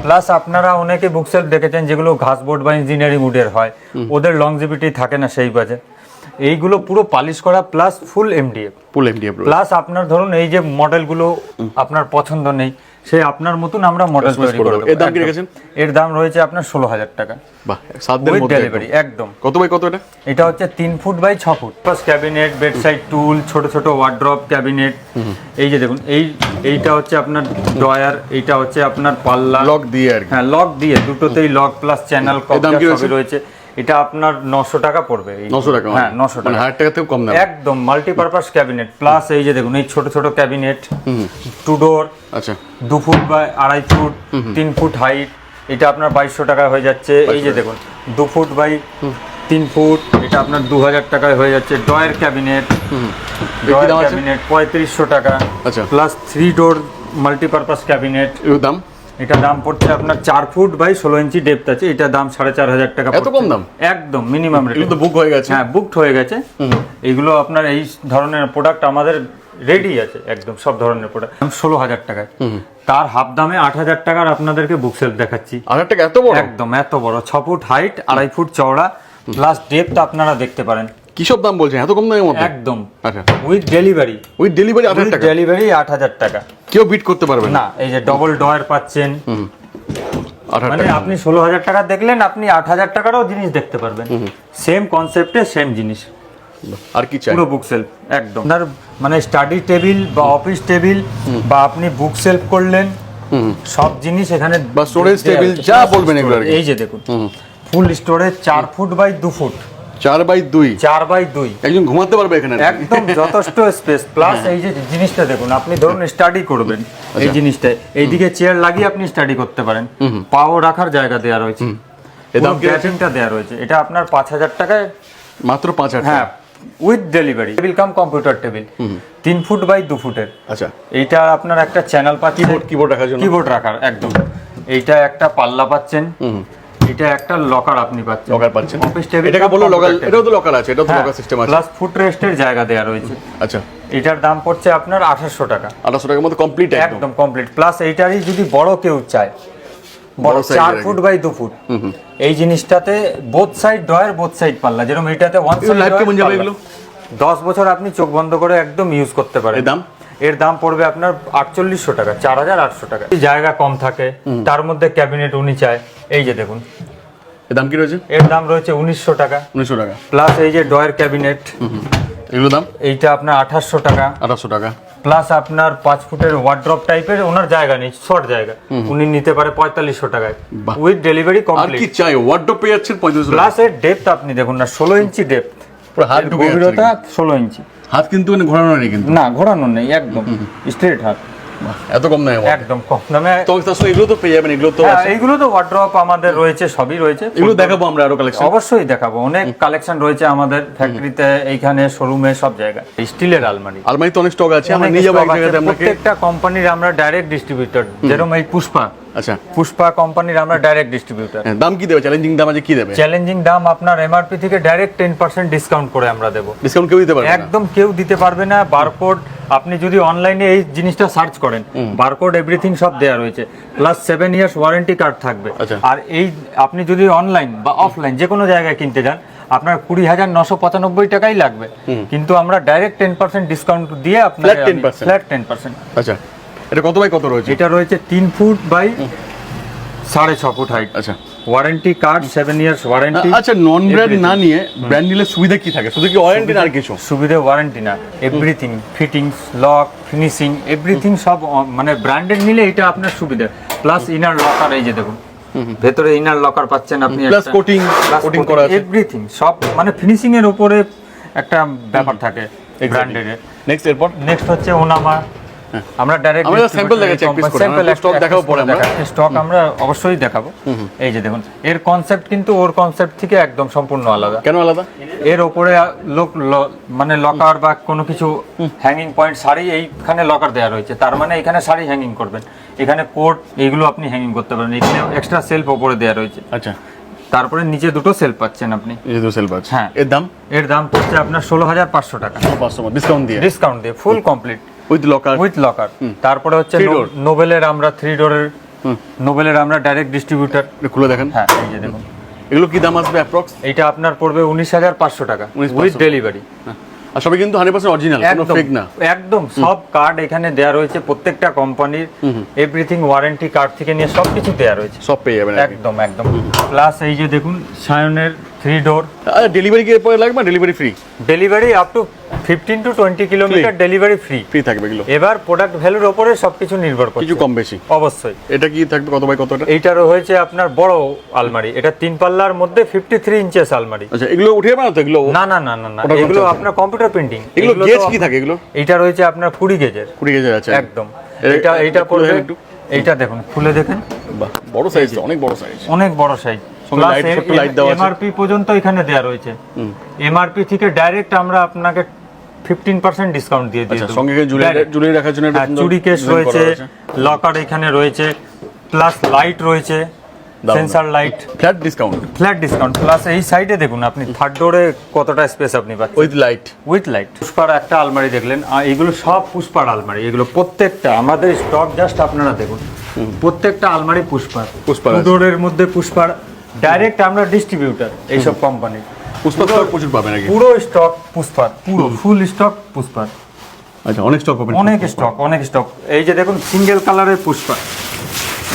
Plus আপনারা অনেকে বুক সেলফ দেখেছেন যেগুলো ঘাসবোর্ড বা ইঞ্জিনিয়ারিং উডের হয়, ওদের লংজিভিটি থাকে না সেই বাজে। এইগুলো পুরো পালিশ করা প্লাস ফুল এমডিএফ। প্লাস আপনার ধরুন এই যে মডেলগুলো আপনার পছন্দ নেই, সেই আপনার মতন আমরা মডেল তৈরি করে দেব। এর দাম কি রেখেছেন? এর দাম রয়েছে আপনার 16,000 টাকা। বাহ, 7 দিনের মধ্যে ডেলিভারি একদম। কত বাই কত এটা? এটা হচ্ছে 3 foot by 6 foot. Plus cabinet, bedside টুল, ছোট ছোট ওয়ার্ড্রপ ক্যাবিনেট। এই যে দেখুন, এইটা হচ্ছে আপনার ড্রয়ার, এইটা হচ্ছে আপনার পাল্লা, লক দিয়ে আর কি। হ্যাঁ, লক দিয়ে, দুটোতেই লক প্লাস চ্যানেল দাম কি সবই রয়েছে। এটা আপনার 900 টাকা পড়বে। 900 টাকা? হ্যাঁ, 900 টাকা, 1000 টাকা থেকেও কম দাম একদম। মাল্টিপারপাস ক্যাবিনেট প্লাস এই যে দেখুন, এই ছোট ছোট ক্যাবিনেট, 2 ডোর। আচ্ছা, 2 foot by 2.5 foot, 3 foot height, এটা আপনার 2200 টাকায় হয়ে যাচ্ছে। এই যে দেখুন 2 ফুট বাই 3 ফুট, এটা আপনার 2000 টাকায় হয়ে যাচ্ছে। ড্রয়ার ক্যাবিনেট, ড্রয়ার ক্যাবিনেট 3500 টাকা। আচ্ছা, প্লাস 3 ডোর মাল্টিপারপাস ক্যাবিনেট। এর দাম? এটা দাম পড়ছে আপনার 4 ফুট বাই 16 ইঞ্চি ডেপথ আছে, এটা দাম 4500 টাকা। এত কম দাম? একদম মিনিমাম রেট। এগুলো তো বুক হয়ে গেছে। হ্যাঁ, বুকড হয়ে গেছে। এইগুলো আপনার এই ধরনের প্রোডাক্ট আমাদের রেডি আছে একদম, সব ধরনের প্রোডাক্ট 16,000 টাকায়। তার হাফ দামে 8,000 টাকার আপনাদেরকে বুক সেলফ দেখাচ্ছি। 8,000 টাকা এত বড়? একদম এত বড়, 6 ফুট হাইট, 2.5 ফুট চওড়া, প্লাস ডেপথ আপনারা দেখতে পারেন। কি সব দাম বলছেন এত কম দামের মধ্যে? একদম। আচ্ছা, উইথ ডেলিভারি। উইথ ডেলিভারি 8,000 টাকা? ডেলিভারি 8,000 টাকা। কেউ বিট করতে পারবে না। এই যে ডবল ডয়ার পাচ্ছেন, 8,000 মানে টাকা। আপনি 16,000 টাকা দেখলেন, আপনি 8,000 টাকারও জিনিস দেখতে পারবেন। সেম কনসেপ্টে সেম জিনিস, আর কি চাই? পুরো বুক সেলফ একদম। আপনার মানে স্টাডি টেবিল বা অফিস টেবিল বা আপনি বুক সেলফ করলেন, সব জিনিস এখানে, বা স্টোরেজ টেবিল যা বলবেন এগুলো আর কি। এই যে দেখুন full storage 4 foot by 2 foot, 4 by 2, 4 by 2, একজন ঘুমাতে পারবে এখানে আর কি। একদম যথেষ্ট স্পেস। প্লাস এই যে জিনিসটা দেখুন, আপনি ধরুন স্টাডি করবেন, এই জিনিসটা এইদিকে চেয়ার লাগিয়ে আপনি স্টাডি করতে পারেন, পাও রাখার জায়গা দেওয়া রয়েছে, এর দাম কি আছে? ব্যাটিংটা দেওয়া রয়েছে। এটা আপনার 5,000 টাকায়, মাত্র 5,000 টাকা? হ্যাঁ, with delivery. Table cum computer table 3 foot by 2 ফুটের। আচ্ছা, এইটা আপনার একটা চ্যানেল পাচ্ছেন, কিবোর্ড রাখার জন্য, কিবোর্ড রাখার একদম। এইটা একটা পাল্লা পাচ্ছেন, এটা একটা লকার আপনি পাচ্ছেন, লকার পাচ্ছেন। অফিস টেবিল, এটাকে বলো লকার, এটাও তো লকার আছে, এটাও তো লকার সিস্টেম আছে। প্লাস ফুট রেস্টের জায়গা দেওয়া রয়েছে। আচ্ছা, এটার দাম পড়ছে আপনার 800 টাকা। 800 টাকার মধ্যে কমপ্লিট একদম কমপ্লিট। প্লাস এইটারই যদি বড় কেউ চায়, বড় 4 ফুট বাই 2 ফুট, এই জিনিসটাতে both side drawer, both side পাল্লা, যেরকম এটাতে ওয়ান সাইড। লাইফ কেমন যাবে এগুলো? 10 বছর আপনি চোখ বন্ধ করে একদম ইউজ করতে পারেন। এর দাম? এর দাম পড়বে আপনার 4800 টাকা, 4,800 টাকা। জায়গা কম থাকে, তার মধ্যে ক্যাবিনেট উনি চায়, এই যে দেখুন এর দাম কি রয়েছে? এর দাম রয়েছে 1900 টাকা। 1900 টাকা। প্লাস এই যে ডয়ার ক্যাবিনেট, এগুলো দাম? এইটা আপনার 800 টাকা। 800 টাকা। প্লাস আপনার 5 ফুটের ওয়ার্ড্রপ টাইপের, ওনার জায়গা নেই, শর্ট জায়গা, উনি নিতে পারে 4500 টাকায়, উইথ ডেলিভারি আর কমপ্লিট। কি চাই? ওয়ার্ডরোব পেয়ে যাচ্ছেন 3500 টাকা। প্লাস এর ডেপথ আপনি দেখুন না, 16 ইঞ্চি ডেপথ, পুরো হাত ঢুকে যাচ্ছে গভীরতা 16 ইঞ্চি। হাত কিন্তু মানে ঘোরানো নেই কিন্তু? না, ঘোরানো নেই, একদম স্ট্রেট হাত। এত কম দামে? একদম কম দামে। তো আসলে এগুলো তো পেয়ে যাবেন, এগুলো তো হ্যাঁ, আছে। এইগুলো তো ওয়ার্ড্রপ আমাদের রয়েছে, সবই রয়েছে। এগুলো দেখাবো আমরা আরো কালেকশন? অবশ্যই দেখাবো, অনেক কালেকশন রয়েছে আমাদের ফ্যাক্টরিতে, এইখানে শোরুমে, সব জায়গায়। স্টিলের আলমারি, আলমারি তো অনেক স্টক আছে, আমরা নিয়ে যাবো এক জায়গাতে। আপনাকে প্রত্যেকটা কোম্পানির আমরা ডাইরেক্ট ডিস্ট্রিবিউটর, যেরকম এই পুষ্পা, আচ্ছা, পুষ্পা কোম্পানির আমরা ডাইরেক্ট ডিস্ট্রিবিউটর। দাম কি দেবে? চ্যালেঞ্জিং দাম আছে কি দেবে? চ্যালেঞ্জিং দাম আপনার এমআরপি থেকে ডাইরেক্ট 10% ডিসকাউন্ট করে আমরা দেব। ডিসকাউন্ট কেউ দিতে পারবে না? একদম কেউ দিতে পারবে না। বারকোড, আপনি যদি অনলাইনে এই জিনিসটা সার্চ করেন, বারকোড এভরিথিং সব দেওয়া রয়েছে, প্লাস 7 ইয়ার্স ওয়ারেন্টি কার্ড থাকবে। আচ্ছা। আর এই আপনি যদি অনলাইন বা অফলাইন যে কোনো জায়গায় কিনতে যান, আপনার 20,995 টাকাই লাগবে, কিন্তু আমরা ডাইরেক্ট 10% ডিসকাউন্ট দিয়ে আপনার Flat 10%? ফ্ল্যাট 10%। আচ্ছা, এটা কত বাই কত রয়েছে? এটা রয়েছে 3 ফুট বাই 6.5 ফুট হাইট। আচ্ছা ওয়ারেন্টি কার্ড 7 ইয়ার্স ওয়ারেন্টি। আচ্ছা নন ব্র্যান্ড না নিয়ে ব্র্যান্ড নিলে সুবিধা কি থাকে? শুধু কি ওয়ারেন্টি না আর কিছু? সুবিধা ওয়ারেন্টি না, everything, fittings, lock, finishing, everything সব মানে ব্র্যান্ডেড নিলে এটা আপনার সুবিধা। প্লাস ইনার লকার, এই যে দেখুন ভেতরে ইনার লকার পাচ্ছেন আপনি, প্লাস কোটিং করা আছে, এভরিথিং সব মানে ফিনিশিং এর উপরে একটা ব্যাপার থাকে ব্র্যান্ডেড। নেক্সট হচ্ছে ওনামা। আমরা ডাইরেক্ট স্যাম্পল দেখাচ্ছি, স্টক দেখাবো পরে আমরা, স্টক আমরা অবশ্যই দেখাবো। এই যে দেখুন এর কনসেপ্ট কিন্তু ওর কনসেপ্ট থেকে একদম সম্পূর্ণ আলাদা। কেন আলাদা? এর উপরে মানে লকার বা কোনো কিছু হ্যাঙ্গিং পয়েন্ট, শাড়ি এইখানে লকার দেওয়া রয়েছে, তার মানে এখানে শাড়ি হ্যাঙ্গিং করবেন, এখানে কোট এইগুলো আপনি হ্যাঙ্গিং করতে পারেন, এখানে এক্সট্রা সেলফ উপরে দেওয়া রয়েছে। আচ্ছা তারপরে নিচে দুটো সেলফ পাচ্ছেন আপনি। এই দুটো সেলফ আছে। হ্যাঁ। এর দাম পড়ছে আপনার 16,500 টাকা, 500 ডিসকাউন্ট দিয়ে ফুল কমপ্লিট উইথ লকার। তারপরে হচ্ছে নোবেলের আমরা 3 ডোরের নোবেলের আমরা ডাইরেক্ট ডিস্ট্রিবিউটর। খুলে দেখেন। হ্যাঁ এই যে দেখুন এগুলো কি দাম আসবে অ্যাপ্রক্স? এটা আপনার পড়বে 19,500 টাকা উইথ ডেলিভারি। আর সবই কিন্তু 100% অরিজিনাল, কোনো ফেক না। একদম সব কার্ড এখানে দেয়া রয়েছে, প্রত্যেকটা কোম্পানির এভরিথিং ওয়ারেন্টি কার্ড থেকে নিয়ে সবকিছু দেয়া রয়েছে, সব পেয়ে যাবেন একদম। প্লাস এই যে দেখুন সায়নের 3 ডোর। আচ্ছা ডেলিভারি কি পরে লাগবে? Delivery free? Delivery up to 15 to 20 kilometre delivery free থাকবে এগুলো। এবার প্রোডাক্ট ভ্যালুর উপরে সবকিছু নির্ভর করে, কিছু কম বেশি অবশ্যই। এটা কি থাকবে কত বাই কতটা? এইটারও হয়েছে আপনার বড় আলমারি, এটা 3 পাল্লার মধ্যে 53 ইঞ্চেস আলমারি। আচ্ছা এগুলো উঠে যাবে না তো? এগুলো না, এগুলো আপনার কম্পিউটার প্রিন্টিং। এগুলো গেজ কি থাকে এগুলো? এটা রয়েছে আপনার 20 গেজের। 20 গেজের আছে একদম। এটা পড়বে, এইটা দেখুন খুলে দেখেন, বাহ বড় সাইজ, অনেক বড় সাইজ, অনেক বড় সাইজ। এমআরপি পর্যন্ত এখানে দেয়া রয়েছে, এমআরপি থেকে ডাইরেক্ট আমরা আপনাকে 15% ডিসকাউন্ট দিয়ে দিই। সঙ্গে ঝুলিয়ে রাখার জন্য একটা চুড়ি কেস রয়েছে, লকার এখানে রয়েছে, প্লাস লাইট রয়েছে, sensor light, flat discount. Plus এই সাইডে দেখুন আপনি 3rd ডোরে কতটা স্পেস আপনি পাচ্ছেন উইথ লাইট। পুষ্পার একটা আলমারি দেখলেন, আর এগুলো সব পুষ্পার আলমারি, এগুলো প্রত্যেকটা আমাদের স্টক জাস্ট আপনারা দেখুন, প্রত্যেকটা আলমারি পুষ্পার 2 ডোরের মধ্যে পুষ্পার। ডাইরেক্ট আমরা ডিস্ট্রিবিউটর এইসব কোম্পানির। পুষ্পার প্রচুর পাবেন নাকি? পুরো স্টক পুষ্পার, পুরো ফুল স্টক পুষ্পার। আচ্ছা অনেক স্টক পাবেন? অনেক স্টক। এই যে দেখুন সিঙ্গেল কালারের পুষ্পা,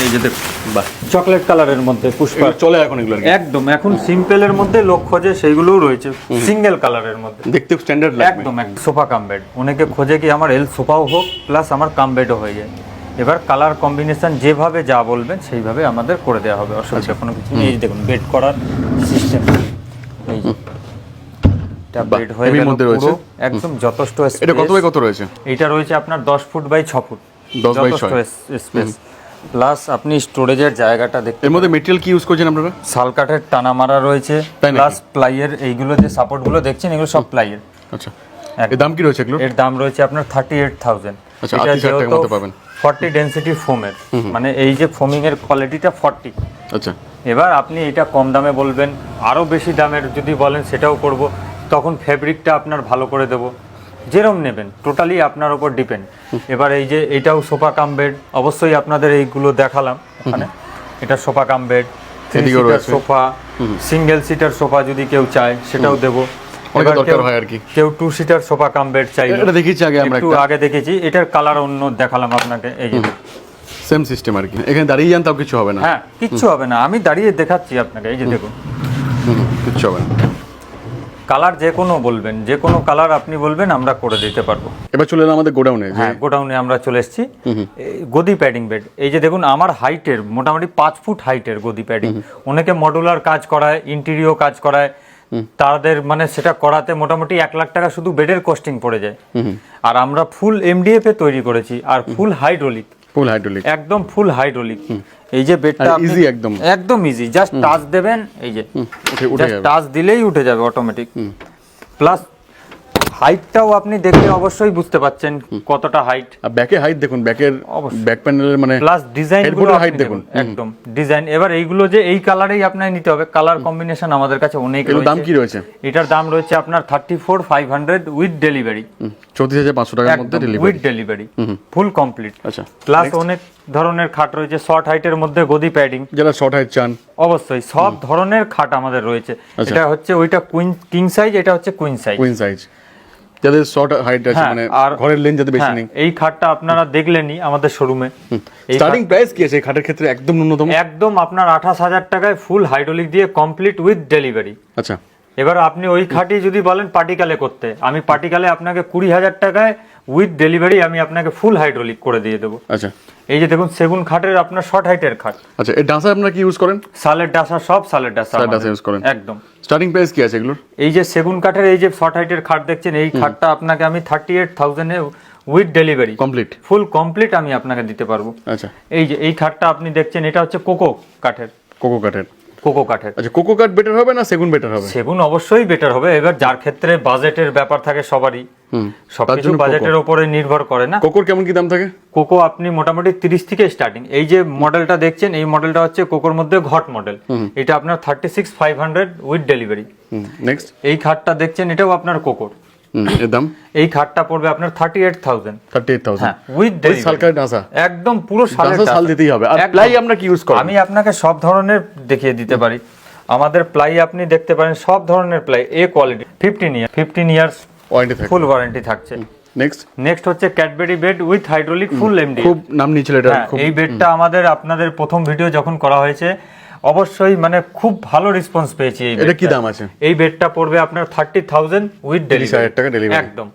এই যে দেখুন বাহ চকলেট কালারের মধ্যে পুষ্পা চলে এখন এগুলো একদম। এখন সিম্পলের মধ্যে লোক খোঁজে, সেইগুলোও রয়েছে সিঙ্গেল কালারের মধ্যে, দেখতে স্ট্যান্ডার্ড লাগবে একদম। সোফা কাম বেড, অনেকে খোঁজে কি আমার এল সোফাও হোক প্লাস আমার কাম বেডও হয়ে যায়। এবার কালার কম্বিনেশন যেভাবে যা বলবেন সেইভাবে আমাদের করে দেওয়া হবে, অসুবিধা কোনো কিছু নেই। এই দেখুন বেড করার সিস্টেম, এই যে এটা বেড হয়ে গেল পুরো একদম যথেষ্ট স্পেস। এটা কত বাই কত রয়েছে? এটা রয়েছে আপনার 10 foot by 6 foot, 10 by 6 space. Plus আপনি স্টোরেজের জায়গাটা দেখতে, এর মধ্যে মেটেরিয়াল কি ইউজ করছেন আপনারা? শাল কাঠের টানা মারা রয়েছে, প্লাস প্লাইয়ের এইগুলো যে সাপোর্টগুলো দেখছেন এগুলো সব প্লাইয়ের। আচ্ছা এর দাম কি রয়েছে এগুলো? এর দাম রয়েছে আপনার 38,000। আচ্ছা 38,000 টাকার মধ্যে পাবেন। 40 ডেনসিটি ফোমের, মানে এই যে ফোমিং এর কোয়ালিটিটা 40। আচ্ছা এবার আপনি এটা কম দামে বলবেন, আরো বেশি দামের যদি বলেন সেটাও করব, তখন ফেব্রিকটা আপনার ভালো করে দেব, যেরকম নেবেন টোটালি আপনার উপর ডিপেন্ড। এবার এই যে এটাও সোফা কাম বেড, অবশ্যই আপনাদের এইগুলো দেখালাম, মানে এটা sofa cum bed, 3 seater sofa, single seater sofa যদি কেউ চায় সেটাও দেব। অনেক দরকার হয় আর কি, কেউ 2 সিটার সোফা কাম বেড চাই, এটা দেখিয়েছি আগে আমরা, একটু আগে দেখেছি, এটার কালার অন্য দেখালাম আপনাকে। এই যে সেম সিস্টেম আর কি, এখানে দাঁড়িয়ে যান তাও কিছু হবে না। হ্যাঁ কিচ্ছু হবে না, আমি দাঁড়িয়ে দেখাচ্ছি আপনাকে। এই যে দেখুন কিচ্ছু হবে না। কালার যে কোনো বলবেন, যে কোনো কালার আপনি বলবেন আমরা করে দিতে পারবো। এবার চলে এলাম আমাদের গোডাউনে। হ্যাঁ গোডাউনে আমরা চলে এসেছি। গদি প্যাডিং বেড, এই যে দেখুন আমার হাইটের মোটামুটি 5 ফুট হাইটের গদি প্যাডিং। অনেকে মডুলার কাজ করায়, ইন্টেরিয়র কাজ করায়, তাদের মানে সেটা করাতে মোটামুটি 1 লাখ টাকা শুধু বেডের কস্টিং পড়ে যায়। আর আমরা ফুল এমডিএফ এ তৈরি করেছি, আর ফুল হাইড্রোলিক, একদম ফুল হাইড্রোলিক। এই যে বেডটা ইজি, একদম ইজি, জাস্ট টাচ দেবেন, এই যে টাচ দিলেই উঠে যাবে অটোমেটিক। প্লাস হাইটটাও আপনি দেখলে অবশ্যই বুঝতে পাচ্ছেন কতটা হাইট। আর ব্যাকে হাইট দেখুন, ব্যাকের ব্যাক প্যানেলের মানে প্লাস ডিজাইনগুলো হাইট দেখুন, একদম ডিজাইন। এবার এইগুলো যে এই কালারেই আপনাকে নিতে হবে, কালার কম্বিনেশন আমাদের কাছে অনেক রয়েছে। দাম কি রয়েছে? এটার দাম রয়েছে আপনার 34,500 উইথ ডেলিভারি, 34,500 টাকার মধ্যে delivery, with delivery full complete. আচ্ছা প্লাস অনেক ধরনের খাট রয়েছে, শর্ট হাইটের মধ্যে গদি প্যাডিং, যারা শর্ট হাইট চান অবশ্যই সব ধরনের খাট আমাদের রয়েছে। এটা হচ্ছে ওইটা কিং সাইজ, এটা হচ্ছে কুইন সাইজ। যাদের শর্ট হাইট আছে হ্যাঁ, মানে আর- ঘরের লেন যাতে বেশি হ্যাঁ, নেই। এই খাটটা আপনারা দেখলেনই আমাদের শোরুমে। স্টার্টিং প্রাইস কি আছে এই খাটের ক্ষেত্রে একদম ন্যূনতম? একদম আপনার 28,000 টাকায় ফুল হাইড্রোলিক দিয়ে কমপ্লিট উইথ ডেলিভারি। আচ্ছা, এবার আপনি ওই খাটই যদি বলেন পার্টিকালে করতে, আমি পার্টিকালে আপনাকে 20,000 টাকায় উইথ ডেলিভারি আমি আপনাকে ফুল হাইড্রোলিক করে দিয়ে দেবো। আচ্ছা, এই যে দেখুন সেগুন খাটের আপনার শর্ট হাইটের খাট, আচ্ছা। এই ডাসা আপনারা কি ইউজ করেন? সালের ডাসা, সব সালের ডাসা সালের ডাসা আমাদের। use করেন। একদম। স্টার্টিং প্রাইস কি আছে এগুলোর? এই যে সেগুন কাঠের এই যে শর্ট হাইটের খাট দেখছেন, এই খাটটা আপনাকে আমি 38,000 A with delivery complete? Full complete আমি আপনাকে দিতে পারবো। আচ্ছা, এই যে এই খাটটা আপনি দেখছেন, এটা হচ্ছে কোকো কাঠের। কোকো কাঠের। কোকো কাঠের। আচ্ছা, কোকো কাঠ বেটার হবে না সেগুন বেটার হবে? সেগুন অবশ্যই বেটার হবে। এবার যার ক্ষেত্রে বাজেটের ব্যাপার থাকে সবারই, সবকিছু জন্য বাজেটের উপরে নির্ভর করে না। কোকোর কেমন কি দাম থাকে? কোকো আপনি মোটামুটি 30 থেকে স্টার্টিং। এই যে মডেলটা দেখছেন, এই মডেলটা হচ্ছে কোকোর মধ্যে ঘট মডেল। এটা আপনার 36,500 উইথ ডেলিভারি। নেক্সট, এই খাটটা দেখছেন, এটাও আপনার কোকোর। এর দাম? এই খাটটা পড়বে আপনার 38,000। 38,000 হ্যাঁ, উইথ ডেলিভারি। সালকার ডাসা একদম পুরো সালের ডাসা সাল ডাসা। দিতেই হবে। আর একদম। প্লাই আমরা কি ইউজ করি? আমি আপনাকে সব ধরনের দেখিয়ে দিতে পারি। আমাদের প্লাই আপনি দেখতে পারেন, সব ধরনের প্লাই, এ কোয়ালিটি। 15 ইয়ার্স ওয়ারেন্টি থাকে? ফুল ওয়ারেন্টি থাকছে। নেক্সট হচ্ছে Cadbury bed with hydraulic full MD. খুব নাম নিয়েছিল এটা। খুব এই বেডটা আমাদের আপনাদের প্রথম ভিডিও যখন করা হয়েছে, অবশ্যই মানে খুব ভালো রেসপন্স পেয়েছি। এই এটা কি বেডটা। দাম আছে? এই বেডটা পড়বে আপনার 30,000 উইথ 30,000 টাকা ডেলিভারি। ডেলিভারি। একদম।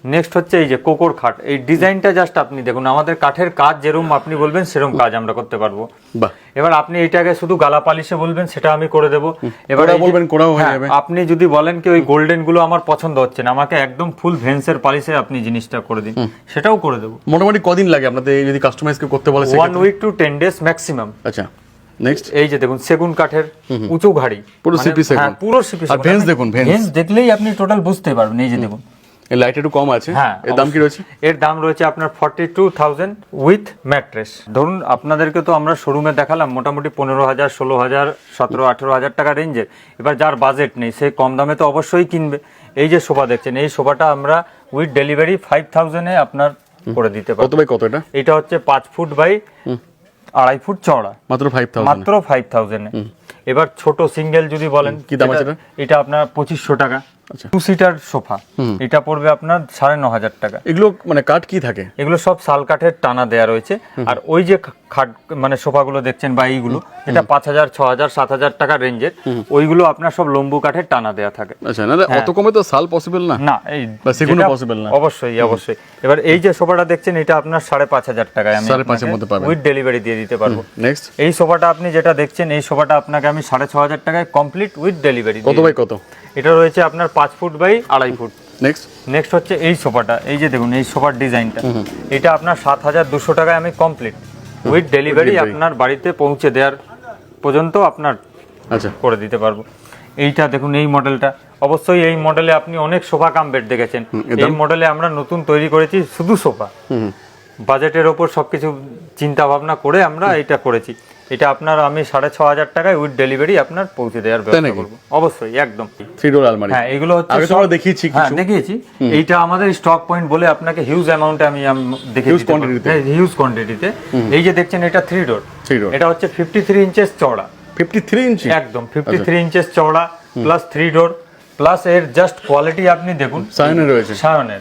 নেক্সট, হচ্ছে এই যে কোকোর খাট। এই ডিজাইনটা জাস্ট আপনি দেখুন, আমাদের কাঠের কাজ যেরকম আপনি বলবেন সেরকম কাজ আমরা করতে পারবো। বাহ। এবার আপনি এটাকে শুধু গালা পালিশে বলবেন, সেটা আমি করে দেবো। এবার কোড়া এই যে- বলবেন, কোড়াও হয়ে হ্যাঁ, যাবে। আপনি যদি বলেন কি ওই গোল্ডেন গুলো আমার পছন্দ হচ্ছে না, আমাকে একদম ফুল ভেন্সের পালিশে আপনি জিনিসটা করে দিন, সেটাও করে দেবো। মোটামুটি কদিন লাগে আপনাদের যদি কাস্টমাইজ করতে বলে? 1 week to 10 days ম্যাক্সিমাম। আচ্ছা, নেক্সট, এই যে দেখুন সেগুন কাঠের উঁচু ঘাড়ি, পুরো মানে- সিপি সেগুন। হ্যাঁ, পুরো সিপি আর সেগুন। ভেন্স দেখুন, ভেন্স। ভেন্স দেখলেই আপনি টোটাল বুঝতে পারবেন। এই যে দেখুন, এই লাইট একটু কম আছে। হ্যাঁ, এর দাম কি রয়েছে? এর দাম রয়েছে আপনার 42,000 উইথ ম্যাট্রেস। ধরুন আপনাদেরকে তো আমরা শোরুমে দেখালাম মোটামুটি 15,000, 16,000, 17,000, 18,000 টাকা রেঞ্জের। এবার যার বাজেট নেই সে কম দামে তো অবশ্যই কিনবে। এই যে সোফা দেখছেন, এই সোফাটা আমরা উইথ ডেলিভারি 5,000 এ আপনার করে দিতে কত পারবো। বাই কত এটা? এটা হচ্ছে 5 ফুট বাই 2.5 ফুট চওড়া, মাত্র 5,000? মাত্র 5,000 এ। এবার ছোট সিঙ্গেল যদি বলেন, কি দাম আছে এটা আপনার 2,500 টাকা। আচ্ছা। 2 সিটার সোফা, এটা পড়বে আপনার 9,500 টাকা। এগুলো মানে কাঠ কি থাকে? এগুলো সব শাল কাঠের টানা দেয়া রয়েছে। আর ওই যে খাট মানে সোফাগুলো দেখছেন বা এইগুলো, এটা 5,000, 6,000, 7,000 টাকা রেঞ্জের, ওইগুলো আপনার সব লম্বু কাঠের টানা দেয়া থাকে। আচ্ছা, না অত কমে তো সাল পসিবল না। না, এই বা সেগুলো যেটা- possible না। অবশ্যই। এবার এই যে সোফাটা দেখছেন, এটা আপনার 5,500 টাকায় আমি 5,500 এর মধ্যে পাবেন। উইথ ডেলিভারি দিয়ে দিতে পারবো। নেক্সট, এই সোফাটা আপনি যেটা দেখছেন, এই সোফাটা আপনাকে আমি 6,500 টাকায় কমপ্লিট উইথ ডেলিভারি। কত বাই কত? এটা রয়েছে আপনার 5 ফুট বাই 2.5 ফুট। নেক্সট হচ্ছে এই সোফাটা। এই যে দেখুন, এই সোফার ডিজাইনটা, এটা আপনার 7,200 টাকায় আমি কমপ্লিট উইথ ডেলিভারি আপনার বাড়িতে পৌঁছে দেওয়ার পর্যন্ত আপনার আচ্ছা করে দিতে পারবো। এইটা দেখুন, এই মডেলটা, অবশ্যই এই মডেলে আপনি অনেক সোফা কাম বেড দেখেছেন। এই মডেলে আমরা নতুন তৈরি করেছি শুধু সোফা। বাজেটের ওপর সবকিছু চিন্তা ভাবনা করে আমরা এটা করেছি। এটা আপনার আমি 6,500 টাকায় উইথ ডেলিভারি আপনার পৌঁছে দেওয়ার ব্যবস্থা করব। অবশ্যই, একদম। 3 ডোর আলমারি। হ্যাঁ, এগুলো হচ্ছে আগে তো আমরা দেখিয়েছি কিছু। হ্যাঁ, দেখিয়েছি। এইটা আমাদের স্টক পয়েন্ট বলে আপনাকে হিউজ অ্যামাউন্টে আমি দেখিয়েছি, হিউজ কোয়ান্টিটিতে। এই যে দেখছেন, এটা 3 ডোর। এটা হচ্ছে 53 ইঞ্চেস চওড়া। 53 ইঞ্চি? একদম 53 ইঞ্চেস চওড়া প্লাস 3 ডোর প্লাস এর জাস্ট কোয়ালিটি আপনি দেখুন, সায়নের রয়েছে। সায়নের,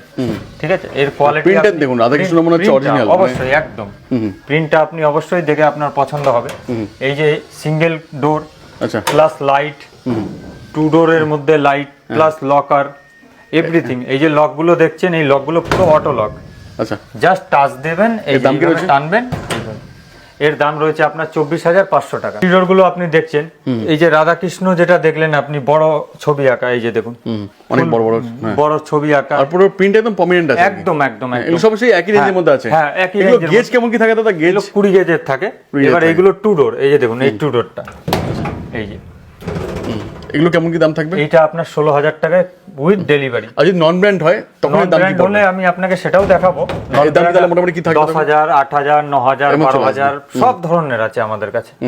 ঠিক আছে। এর কোয়ালিটি প্রিন্টটা দেখুন, আধা কিছু মনে হচ্ছে অরিজিনাল। অবশ্যই, একদম। প্রিন্টটা আপনি অবশ্যই দেখে আপনার পছন্দ হবে। এই যে সিঙ্গেল ডোর, আচ্ছা, প্লাস লাইট, 2 ডোরের মধ্যে লাইট প্লাস লকার, এভরিথিং। এই যে লকগুলো দেখছেন, এই লকগুলো পুরো অটো লক। আচ্ছা, জাস্ট টাচ দেবেন, এই দাম কি রয়েছে? টানবেন। এর দাম রয়েছে আপনার 24,500 টাকা। করিডোর গুলো আপনি দেখছেন, এই যে রাধাকৃষ্ণ যেটা দেখলেন আপনি, বড় ছবি আঁকা, এই যে দেখুন অনেক বড় বড় বড় ছবি আঁকা, আর পুরো প্রিন্ট একদম পমিনেন্ট আছে। একদম। এগুলো সব সেই একই রেঞ্জের মধ্যে আছে। হ্যাঁ, একই এগুলো রেঞ্জের গেজ কেমন কি থাকে দাদা? গেজ 20 গেজের থাকে। এবার এইগুলো 2 ডোর, এই যে দেখুন, এই 2 ডোরটা, এই যে এগুলো কেমন কি দাম থাকবে? এইটা আপনার 16,000 টাকায় উইথ ডেলিভারি। আর যদি নন ব্র্যান্ড হয় তখন এর দাম কি পড়বে? হলে আমি আপনাকে সেটাও দেখাবো। এর দাম তাহলে মোটামুটি কি থাকবে? 10,000, 8,000, 9,000, 12,000 সব ধরনের আছে আমাদের কাছে।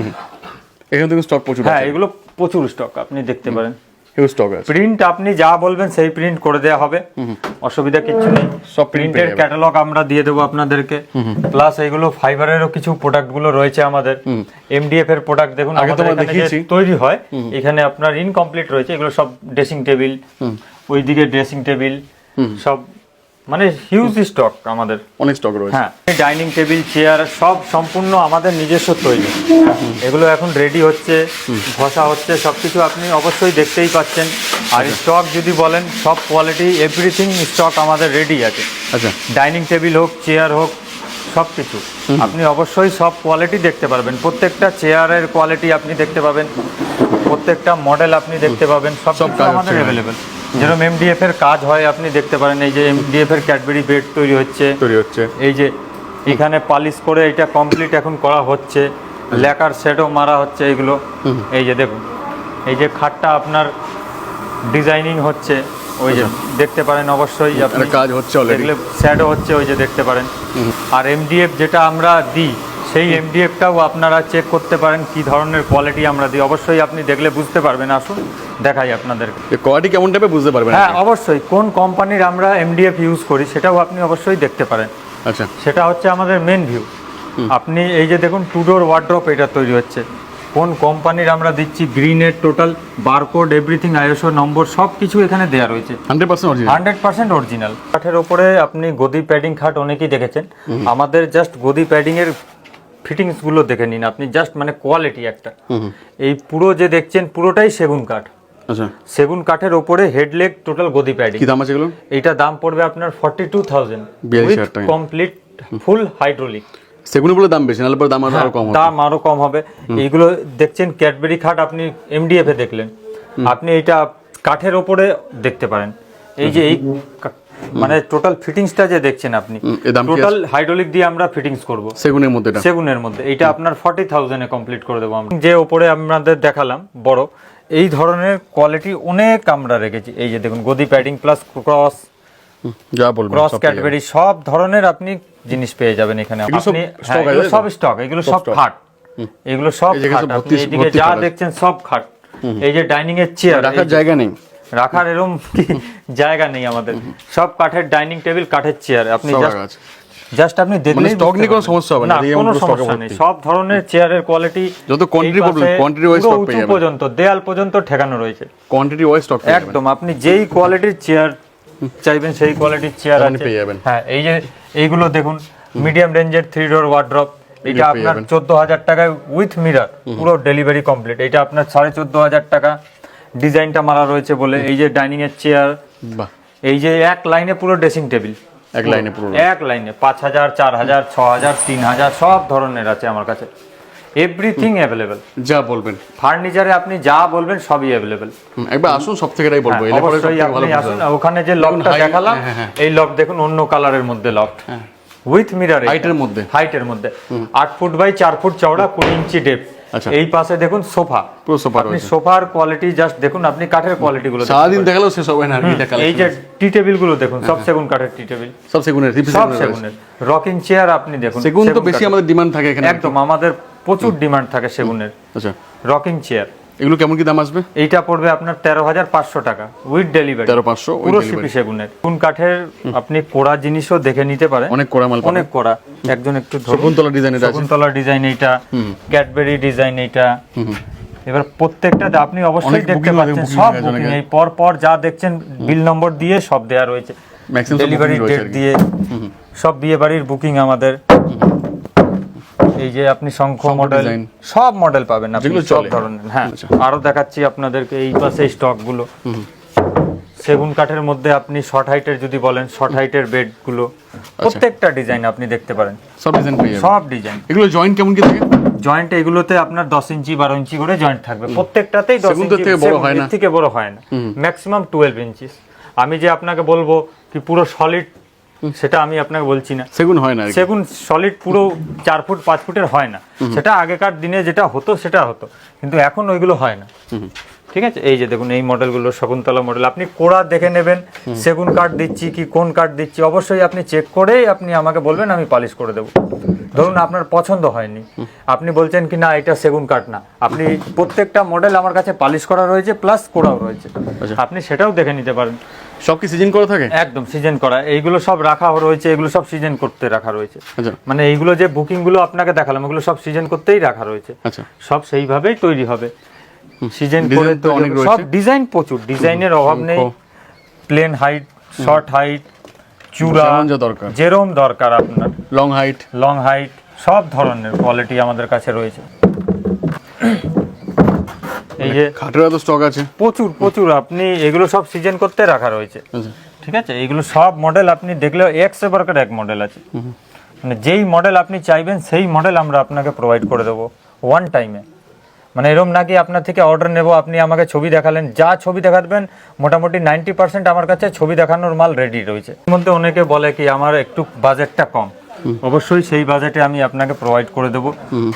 এখান থেকে স্টক প্রচুর হ্যাঁ, আছে। এগুলো প্রচুর স্টক, আপনি দেখতে পারেন। হিউজ স্টক আছে। প্রিন্ট আপনি যা বলবেন সেই প্রিন্ট করে দেওয়া হবে, অসুবিধা কিছু নেই। সব প্রিন্টের ক্যাটালগ আমরা দিয়ে দেবো আপনাদেরকে। প্লাস এইগুলো ফাইবারেরও কিছু প্রোডাক্ট গুলো রয়েছে আমাদের। এমডিএফ এর প্রোডাক্ট দেখুন, আগে তো আমাদের আমরা এখানে দেখিয়েছি। যে তৈরি হয়, এখানে আপনার ইনকমপ্লিট রয়েছে। এগুলো সব ড্রেসিং টেবিল, ওইদিকে ড্রেসিং টেবিল, সব মানে হিউজ স্টক আমাদের, অনেক স্টক রয়েছে। হ্যাঁ ডাইনিং টেবিল চেয়ার সব সম্পূর্ণ আমাদের নিজস্ব তৈরি। এগুলো এখন রেডি হচ্ছে, ঘষা হচ্ছে, সবকিছু আপনি অবশ্যই দেখতেই পাচ্ছেন। আর স্টক যদি বলেন সব কোয়ালিটি এভরিথিং স্টক আমাদের রেডি আছে। আচ্ছা, ডাইনিং টেবিল হোক, চেয়ার হোক, সব কিছু আপনি অবশ্যই সব কোয়ালিটি দেখতে পারবেন। প্রত্যেকটা চেয়ারের কোয়ালিটি আপনি দেখতে পাবেন, প্রত্যেকটা মডেল আপনি দেখতে পাবেন, সব কিছু আমাদের অ্যাভেলেবেল। যেরকম এমডিএফ এর কাজ হয় আপনি দেখতে পারেন, এই যে এমডিএফ এর ক্যাডবেরি বেড তৈরি হচ্ছে, এই যে এখানে পালিশ করে এটা কমপ্লিট এখন করা হচ্ছে, লেকার সেটও মারা হচ্ছে এইগুলো। এই যে দেখুন, এই যে খাটটা আপনার ডিজাইনিং হচ্ছে, ওই যে দেখতে পারেন অবশ্যই আপনি, কাজ হচ্ছে অলরেডি, দেখলে শ্যাডো হচ্ছে, ওই যে দেখতে পারেন। আর এমডিএফ যেটা আমরা দিই সেই এমডিএফটাও আপনারা চেক করতে পারেন কি ধরনের কোয়ালিটি আমরা দিই, অবশ্যই আপনি দেখলে বুঝতে পারবেন। আসুন দেখাই আপনাদেরকে কোয়ালিটি কেমন টাইপের বুঝতে পারবেন। হ্যাঁ অবশ্যই, কোন কোম্পানির আমরা এমডিএফ ইউজ করি সেটাও আপনি অবশ্যই দেখতে পারেন। আচ্ছা, সেটা হচ্ছে আমাদের মেন ভিউ। আপনি এই যে দেখুন টু ডোর ওয়ার্ড্রপ এটা তৈরি হচ্ছে, কোন কোম্পানির আমরা দিচ্ছি, গ্রিনের টোটাল বারকোড এভরিথিং, আইএসও নম্বর সব কিছু এখানে দেওয়া রয়েছে, 100% অরিজিনাল। কাঠের ওপরে আপনি গদি প্যাডিং খাট অনেকেই দেখেছেন, আমাদের জাস্ট গদি প্যাডিং এর ফিটিংস গুলো দেখে নিন আপনি, জাস্ট মানে কোয়ালিটি একটা। এই পুরো যে দেখছেন পুরোটাই সেগুন কাঠ। আচ্ছা, সেগুন কাঠের ওপরে হেডলেগ টোটাল গদি প্যাডিং। কি দাম আছে এগুলো? এইটা দাম পড়বে আপনার 42,000 টাকা, কমপ্লিট ফুল হাইড্রোলিক। সেগুলো বলে দাম বেশি, নাহলে পরে দাম আরো কম হবে। দাম আরো কম হবে। এইগুলো দেখছেন ক্যাডবেরি খাট, আপনি এমডিএফ এ দেখলেন, আপনি এটা কাঠের ওপরে দেখতে পারেন। এই যে এই মানে টোটাল ফিটিংসটা যে দেখছেন আপনি, টোটাল হাইড্রোলিক দিয়ে আমরা ফিটিংস করব সেগুনের মধ্যে। এইটা আপনার 40,000 এ কমপ্লিট করে দেবো আমরা। যে ওপরে আপনাদের দেখালাম বড়, এই ধরনের কোয়ালিটি অনেক আমরা রেখেছি। এই যে দেখুন গদি প্যাডিং প্লাস ক্রস, যা বলবেন ক্রস ক্যাডবেরি সব ধরনের আপনি জিনিস পেয়ে যাবেন এখানে। আপনি সব স্টক, এগুলো সব খাট, এগুলো সব খাট, আপনি এইদিকে যা দেখছেন সব খাট। এই যে ডাইনিং এর চেয়ার, রাখার জায়গা নেই, রাখার এরকম জায়গা নেই আমাদের, সব কাঠের ডাইনিং টেবিল, কাঠের চেয়ার। আপনি জাস্ট আপনি দেখলেই স্টক নিয়ে কোনো সমস্যা হবে না, কোনো সমস্যা নেই। সব ধরনের চেয়ারের কোয়ালিটি, যত কোয়ান্টিটি ওয়াইজ স্টক পেয়ে যাবেন, পর্যন্ত দেয়াল পর্যন্ত ঠেকানো রয়েছে, কোয়ান্টিটি ওয়াইজ স্টক পেয়ে যাবেন একদম। আপনি যেই কোয়ালিটির চেয়ার চাইবেন সেই কোয়ালিটির চেয়ার আছে। হ্যাঁ এই যে এইগুলো দেখুন মিডিয়াম রেঞ্জের 3 ডোর ওয়ার্ড্রপ, এটা আপনার 14,000 টাকায় উইথ মিরর, পুরো ডেলিভারি কমপ্লিট। এটা আপনার 14,500 টাকা, ডিজাইনটা মারা রয়েছে বলে। এই যে ডাইনিং এর চেয়ার, এই যে এক লাইনে পুরো ড্রেসিং টেবিল, এক লাইনে 5,000, 4,000, 6,000, 3,000 সব ধরনের আছে আমার কাছে, এভরিথিং অ্যাভেলেবেল। যা বলবেন ফার্নিচারে আপনি যা বলবেন সবই অ্যাভেলেবেল। একবার আসুন, সব থেকে এটাই বলবো। অবশ্যই আপনি আসুন। ওখানে যে লকটা দেখালাম, এই লক দেখুন অন্য কালারের মধ্যে লক, উইথ মিরর, হাইটের মধ্যে 8 ফুট বাই 4 ফুট চওড়া, 20 ইঞ্চি ডেপথ। এই পাশে দেখুন সোফা, আপনি সোফার কোয়ালিটি জাস্ট দেখুন, আপনি কাঠের কোয়ালিটি গুলো সারাদিন দেখালেও শেষ হবে না। এই যে টি টেবিল গুলো দেখুন, সব সেগুন কাঠের টি টেবিল, সব সেগুনের। রকিং চেয়ার আপনি দেখুন, সেগুন তো বেশি আমাদের ডিমান্ড থাকে এখানে, একদম আমাদের প্রচুর ডিমান্ড থাকে সেগুনের। আচ্ছা, রকিং চেয়ার এগুলো কেমন কি দাম আসবে? এইটা পড়বে আপনার 13,500 টাকা উইথ ডেলিভারি, 13,500 পুরো সিপি সেগুনের। কোন কাঠের আপনি কোড়া জিনিসও দেখে নিতে পারেন, অনেক কোড়া মাল, অনেক কোড়া। একজন একটু শকুন্তলা ডিজাইন, এটা শকুন্তলা ডিজাইন, এইটা ক্যাডবেরি ডিজাইন, এইটা। এবার প্রত্যেকটা আপনি অবশ্যই দেখতে পাচ্ছেন সব বুকিং, এই পর পর যা দেখছেন বিল নম্বর দিয়ে সব দেয়া রয়েছে, ডেলিভারি ডেট দিয়ে সব বিয়ে বাড়ির বুকিং আমাদের। এই যে আপনি শঙ্খ মডেল, সব মডেল পাবেন আপনি সব ধরনের। হ্যাঁ আরো দেখাচ্ছি আপনাদেরকে, এই পাশে স্টক গুলো সেগুন কাঠের মধ্যে আপনি শর্ট হাইটের যদি বলেন, শর্ট হাইটের বেড গুলো প্রত্যেকটা ডিজাইন আপনি দেখতে পারেন, সব ডিজাইন পেয়ে যাবেন, সব ডিজাইন। এগুলো জয়েন্ট কেমন কি থাকে? জয়েন্ট এগুলোতে আপনার 10 ইঞ্চি 12 ইঞ্চি করে জয়েন্ট থাকবে, প্রত্যেকটাতেই 10 ইঞ্চি থেকে বড় হয় না, ম্যাক্সিমাম 12 ইঞ্চি। আমি যে আপনাকে বলবো কি পুরো সলিড, সেটা আমি আপনাকে বলছি না। সেগুন হয় না, সেগুন সলিড পুরো 4 ফুট 5 ফুটের হয় না, সেটা আগেকার দিনে যেটা হতো সেটা হতো, কিন্তু এখন ওইগুলো হয় না। ঠিক আছে, এই যে দেখুন এই মডেলগুলো শকুন্তলা মডেল, আপনি কোড়া দেখে নেবেন, সেগুন কাঠ দিচ্ছি কি কোন কাঠ দিচ্ছি অবশ্যই আপনি চেক করেই আপনি আমাকে বলবেন, আমি পালিশ করে দেবো। ধরুন আপনার পছন্দ হয়নি, আপনি বলছেন কি না এটা সেগুন কাঠ না, আপনি প্রত্যেকটা মডেল আমার কাছে পালিশ করা রয়েছে প্লাস কোড়াও রয়েছে, আপনি সেটাও দেখে নিতে পারেন। সব কি সিজন করা থাকে? একদম সিজন করা, এইগুলো সব রাখা রয়েছে, এগুলো সব সিজন করতে রাখা রয়েছে। মানে এইগুলো যে বুকিং গুলো আপনাকে দেখালাম, এগুলো সব সিজন করতেই রাখা রয়েছে, সব সেইভাবেই তৈরি হবে। সিজন করে তো সব ডিজাইন, প্রচুর ডিজাইনের অভাব নেই। প্লেন হাইট শর্ট হাইট, চূড়া, যেমন যা দরকার। যেরম দরকার আপনার, লং হাইট, লং হাইট, সব ধরনের কোয়ালিটি আমাদের কাছে রয়েছে। এই যে খাটেরও তো স্টক আছে। প্রচুর প্রচুর, আপনি এগুলো সব সিজন করতে রাখা রয়েছে, আচ্ছা, ঠিক আছে। এগুলো সব মডেল আপনি দেখলেও এক সে বারকার এক মডেল আছে, মানে যেই মডেল আপনি চাইবেন সেই মডেল আমরা আপনাকে প্রোভাইড করে দেবো ওয়ান টাইমে। মানে এরকম নাকি আপনার থেকে অর্ডার নেব, আপনি আমাকে ছবি দেখালেন, যা ছবি দেখাবেন মোটামুটি 90% আমার কাছে ছবি দেখানোর মাল রেডি রয়েছে। এর মধ্যে অনেকে বলে কি আমার একটু বাজেটটা কম, অবশ্যই সেই বাজেটে আমি আপনাকে প্রোভাইড করে দেবো।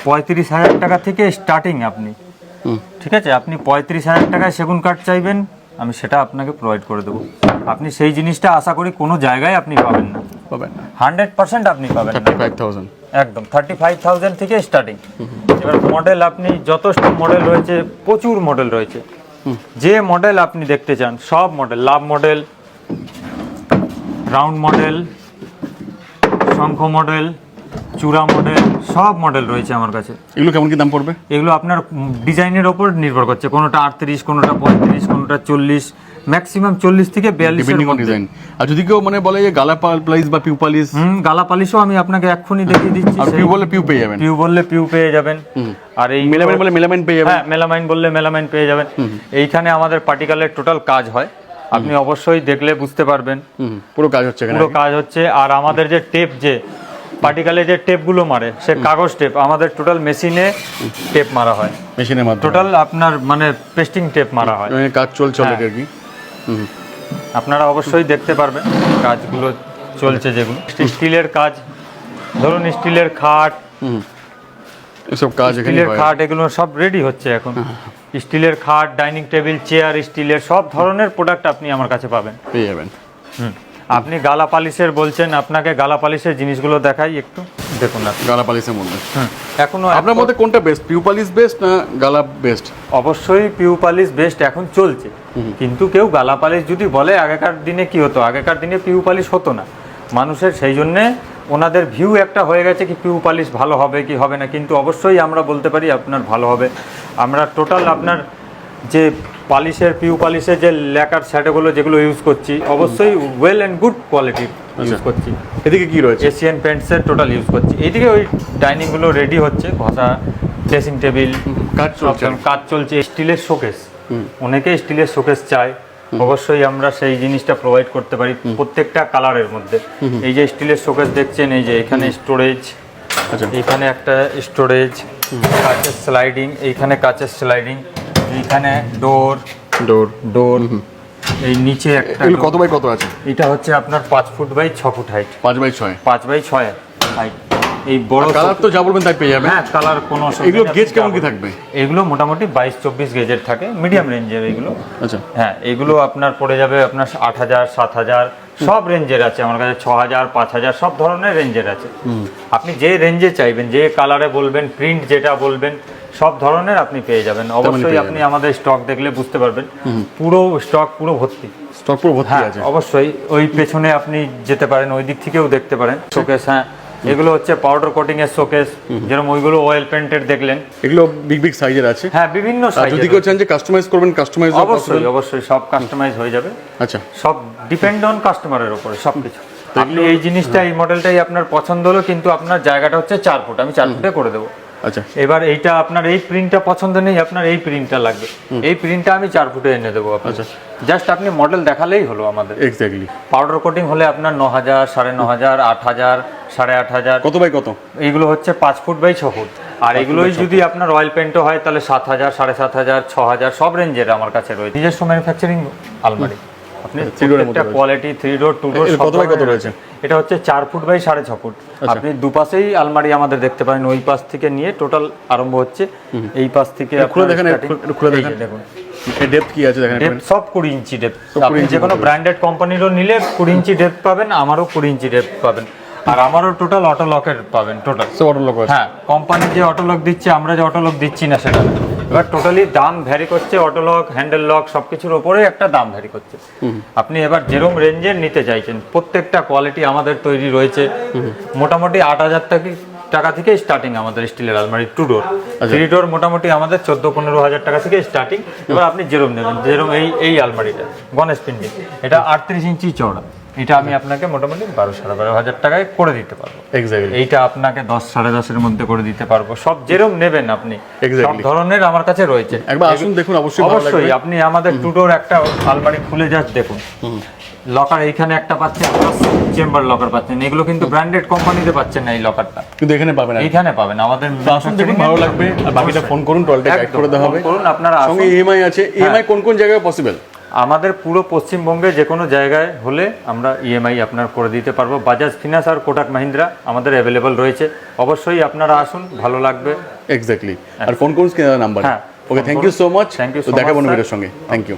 35,000 টাকা থেকে স্টার্টিং আপনি, ঠিক আছে। আপনি 35,000 টাকায় সেগুন কাঠ চাইবেন, আমি সেটা আপনাকে প্রোভাইড করে দেবো। আপনি সেই জিনিসটা আশা করি কোনো জায়গায় আপনি পাবেন না, পাবেন না। 100% আপনি পাবেন না। 35,000 একদম 35,000 থেকে স্টার্টিং। এবার মডেল আপনি যথেষ্ট মডেল রয়েছে, প্রচুর মডেল রয়েছে, যে মডেল আপনি দেখতে চান সব model, love model, round model, শঙ্খ মডেল, চূড়া মডেল, সব মডেল রয়েছে আমার কাছে। এগুলো কেমন কি দাম পড়বে? এগুলো আপনার ডিজাইনের ওপর নির্ভর করছে, কোনোটা 38, কোনোটা 35, কোনোটা 40, ম্যাক্সিমাম 40 থেকে 42 ডিপেন্ডিং অন ডিজাইন। আর যদি কেউ মানে বলে যে গালা পালিশ বা পিউ পালিশ, গালা পালিশও আমি আপনাকে এক্ষুনি দেখিয়ে দিচ্ছি। আর পিউ বললে পিউ পেয়ে যাবেন, পিউ বললে পিউ পেয়ে যাবেন, আর এই মেলামাইন বলে মেলামাইন পেয়ে যাবেন। হ্যাঁ, মেলামাইন বললে মেলামাইন পেয়ে যাবেন। এইখানে আমাদের পার্টিকালের টোটাল কাজ হয়, আপনি অবশ্যই দেখলে বুঝতে পারবেন পুরো কাজ হচ্ছে এখানে। পুরো কাজ হচ্ছে। আর আমাদের যে টেপ, যে পার্টিকালে যে টেপগুলো মারে, সে কাগজ টেপ, আমাদের টোটাল মেশিনে টেপ মারা হয়, মেশিনের মাধ্যমে টোটাল আপনার মানে পেস্টিং টেপ মারা হয়। কাজ চলছে আর কি। আপনারা অবশ্যই দেখতে পারবেন কাজগুলো চলছে, যেগুলো স্টিলের কাজ, ধরুন স্টিলের খাট, এসব কাজ এখানে স্টিলের হয়। খাট, এগুলো সব রেডি হচ্ছে এখন। স্টিলের খাট, ডাইনিং টেবিল, চেয়ার, স্টিলের সব ধরনের প্রোডাক্ট আপনি আমার কাছে পাবেন, পেয়ে যাবেন। আপনি গালা পালিশের বলছেন, আপনাকে গালা পালিশের জিনিসগুলো দেখাই একটু, দেখুন আপনি। গালা পালিশের মধ্যে এখনো আপনার মধ্যে কোনটা বেস্ট, পিউ পালিশ বেস্ট না গালা বেস্ট? অবশ্যই পিউ পালিশ বেস্ট এখন চলছে, কিন্তু কেউ গালা পালিশ যদি বলে, আগেকার দিনে কি হতো, আগেকার দিনে পিউ পালিশ হতো না মানুষের, সেই জন্যে ওনাদের ভিউ একটা হয়ে গেছে কি পিউ পালিশ ভালো হবে কি হবে না, কিন্তু অবশ্যই আমরা বলতে পারি আপনার ভালো হবে। আমরা টোটাল আপনার যে পালিশের, পিউ পালিশের যে ল্যাকার শ্যাডোগুলো যেগুলো ইউজ করছি, অবশ্যই ওয়েল অ্যান্ড গুড কোয়ালিটির ইউজ করছি। এদিকে কি রয়েছে? এশিয়ান পেন্টসের টোটাল ইউজ করছি। এইদিকে ওই ডাইনিংগুলো রেডি হচ্ছে, ঘষা, ড্রেসিং টেবিল, কাজ চলছে। কাজ চলছে। স্টিলের শোকেস, অনেকে স্টিলের শোকেস চায়, অবশ্যই আমরা সেই জিনিসটা প্রোভাইড করতে পারি প্রত্যেকটা কালারের মধ্যে। এই যে স্টিলের শোকেস দেখছেন, এই যে এখানে স্টোরেজ, এইখানে একটা স্টোরেজ, কাচের স্লাইডিং, এইখানে কাচের স্লাইডিং, এইখানে ডোর ডোর ডোর, এই নিচে একটা। এগুলো কত বাই কত আছে? এটা হচ্ছে আপনার 5 foot by 6 foot height, 5 by 6, 5 by 6 height. এই বড় কালার তো যা বলবেন তাই পেয়ে যাবেন। হ্যাঁ, কালার কোনো অসুবিধা এগুলো নেই, গেজ আপনি কেমন কি যা থাকবে? এগুলো মোটামুটি 22-24 গেজের থাকে, মিডিয়াম রেঞ্জের এগুলো। আচ্ছা, হ্যাঁ, এগুলো আপনার পড়ে যাবে আপনার 8,000, 7,000, সব রেঞ্জের আছে আমার কাছে, 6,000, 5,000, সব ধরনের রেঞ্জের আছে। আপনি যে রেঞ্জে চাইবেন, যে কালারে বলবেন, প্রিন্ট যেটা বলবেন, সব ধরনের আপনি পেয়ে যাবেন। অবশ্যই আপনি আমাদের স্টক দেখলে বুঝতে পারবেন, পুরো স্টক পুরো ভর্তি, স্টক পুরো ভর্তি আছে। অবশ্যই ওই পেছনে আপনি যেতে পারেন, ওই দিক থেকেও দেখতে পারেন শোকেস। হ্যাঁ, এগুলো হচ্ছে পাউডার কোটিং এর শোকেস, যেরকম ওইগুলো অয়েল পেন্টের দেখলেন। এগুলো বিগ বিগ সাইজের আছে। হ্যাঁ, বিভিন্ন আর সাইজের। যদি কেউ চান যে কাস্টমাইজ করবেন, কাস্টমাইজ অবশ্যই অবশ্যই সব কাস্টমাইজ হয়ে যাবে। আচ্ছা, সব ডিপেন্ড অন কাস্টমারের উপরে সবকিছু। আপনি এই জিনিসটা, এই মডেলটাই আপনার পছন্দ হলো, কিন্তু আপনার জায়গাটা হচ্ছে 4 ফুট, আমি 4 ফুটে করে দেবো। আচ্ছা, এবার এইটা আপনার এই প্রিন্টটা পছন্দ নেই, আপনার এই প্রিন্টটা লাগবে, এই প্রিন্টটা আমি 4 ফুটে এনে দেবো আপনাকে। জাস্ট আপনি মডেল দেখালেই হলো আমাদের। এক্স্যাক্টলি। পাউডার কোটিং হলে আপনার 9,000, 9,500, 8,000, 8,500। কত বাই কত? এইগুলো হচ্ছে 5 ফুট বাই 6 ফুট। আর এগুলোই যদি আপনার অয়েল পেন্টও হয় তাহলে 7,000, 7,500, 6,000, সব রেঞ্জের আমার কাছে রয়েছে। নিজস্ব ম্যানুফ্যাকচারিং আলমারি, আপনি প্রত্যেকটা কোয়ালিটি 3 ডোর 2 ডোর কত বাই কত রয়েছে? এটা হচ্ছে 4 ফুট বাই 6.5 ফুট। আপনি দুপাশেই আলমারি আমাদের দেখতে পারেন, ওই পাশ থেকে নিয়ে টোটাল আরম্ভ হচ্ছে, এই পাশ থেকে খুলে দেখেন, খুলে দেখেন। দেখুন এর ডেপথ কি আছে দেখেন। ডেপথ সব 20 ইঞ্চি ডেপথ। আপনি যে কোনো ব্র্যান্ডেড কোম্পানিরও নিলে 20 ইঞ্চি ডেপথ পাবেন, আমারও 20 ইঞ্চি ডেপথ পাবেন। আর আমারও টোটাল অটো লকের পাবেন, টোটাল সব অটো লক আছে। হ্যাঁ, কোম্পানি যে অটো লক দিচ্ছে, আমরা যে অটো লক দিচ্ছি না সেটা। এবার টোটালি দাম ভ্যারি করছে, অটো লক, হ্যান্ডেল লক সবকিছুর উপরে একটা দাম ভ্যারি করছে। আপনি এবার যেরকম রেঞ্জের নিতে চাইছেন, প্রত্যেকটা কোয়ালিটি আমাদের তৈরি রয়েছে। মোটামুটি 8,000 থেকে টাকা থেকে স্টার্টিং আমাদের স্টিলের আলমারি 2 ডোর। 3 ডোর মোটামুটি আমাদের 14-15 হাজার টাকা থেকে স্টার্টিং। এবার আপনি যেরকম নেবেন, যেরকম এই আলমারিটা গণেশ প্রিন্টিং, এটা 38 ইঞ্চি চওড়া, এটা আমি আপনাকে মোটামুটি 12-12.5 হাজার টাকায় করে দিতে পারবো। এক্স্যাক্টলি এইটা আপনাকে 10-10.5 মধ্যে করে দিতে পারবো। সব যেরকম নেবেন আপনি সব Exactly. ধরনের আমার কাছে রয়েছে। একবার আসুন দেখুন, অবশ্যই ভালো লাগবে। অবশ্যই আপনি আমাদের 2 ডোর একটা আলমারি খুলে জাস্ট দেখুন, লকার এইখানে একটা পাচ্ছেন, চেম্বার লকার পাচ্ছেন, এগুলো কিন্তু ব্র্যান্ডেড কোম্পানিতে পাচ্ছেন না এই লকারটা, কিন্তু এখানে পাবেন আর কি। এইখানে পাবেন আমাদের তো আসুন দেখুন, ভালো লাগবে। আর বাকিটা ফোন করুন, টোটালটা গাইড করে দেওয়া হবে। করুন আপনারা সঙ্গে আসুন। ইএমআই আছে। ইএমআই কোন কোন জায়গায় পসিবল? আমাদের পুরো পশ্চিমবঙ্গে যে কোনো জায়গায় হলে আমরা ইএমআই আপনার করে দিতে পারবো। বাজাজ ফিনান্স আর কোটাক মাহিন্দ্রা আমাদের অ্যাভেলেবল রয়েছে। অবশ্যই আপনারা আসুন, ভালো লাগবে। এক্স্যাক্টলি। আর ফোন করুন নাম্বার। হ্যাঁ, okay, thank you so much. Thank you so তো দেখাবো much, sir. ভিডিওর সঙ্গে। Thank you.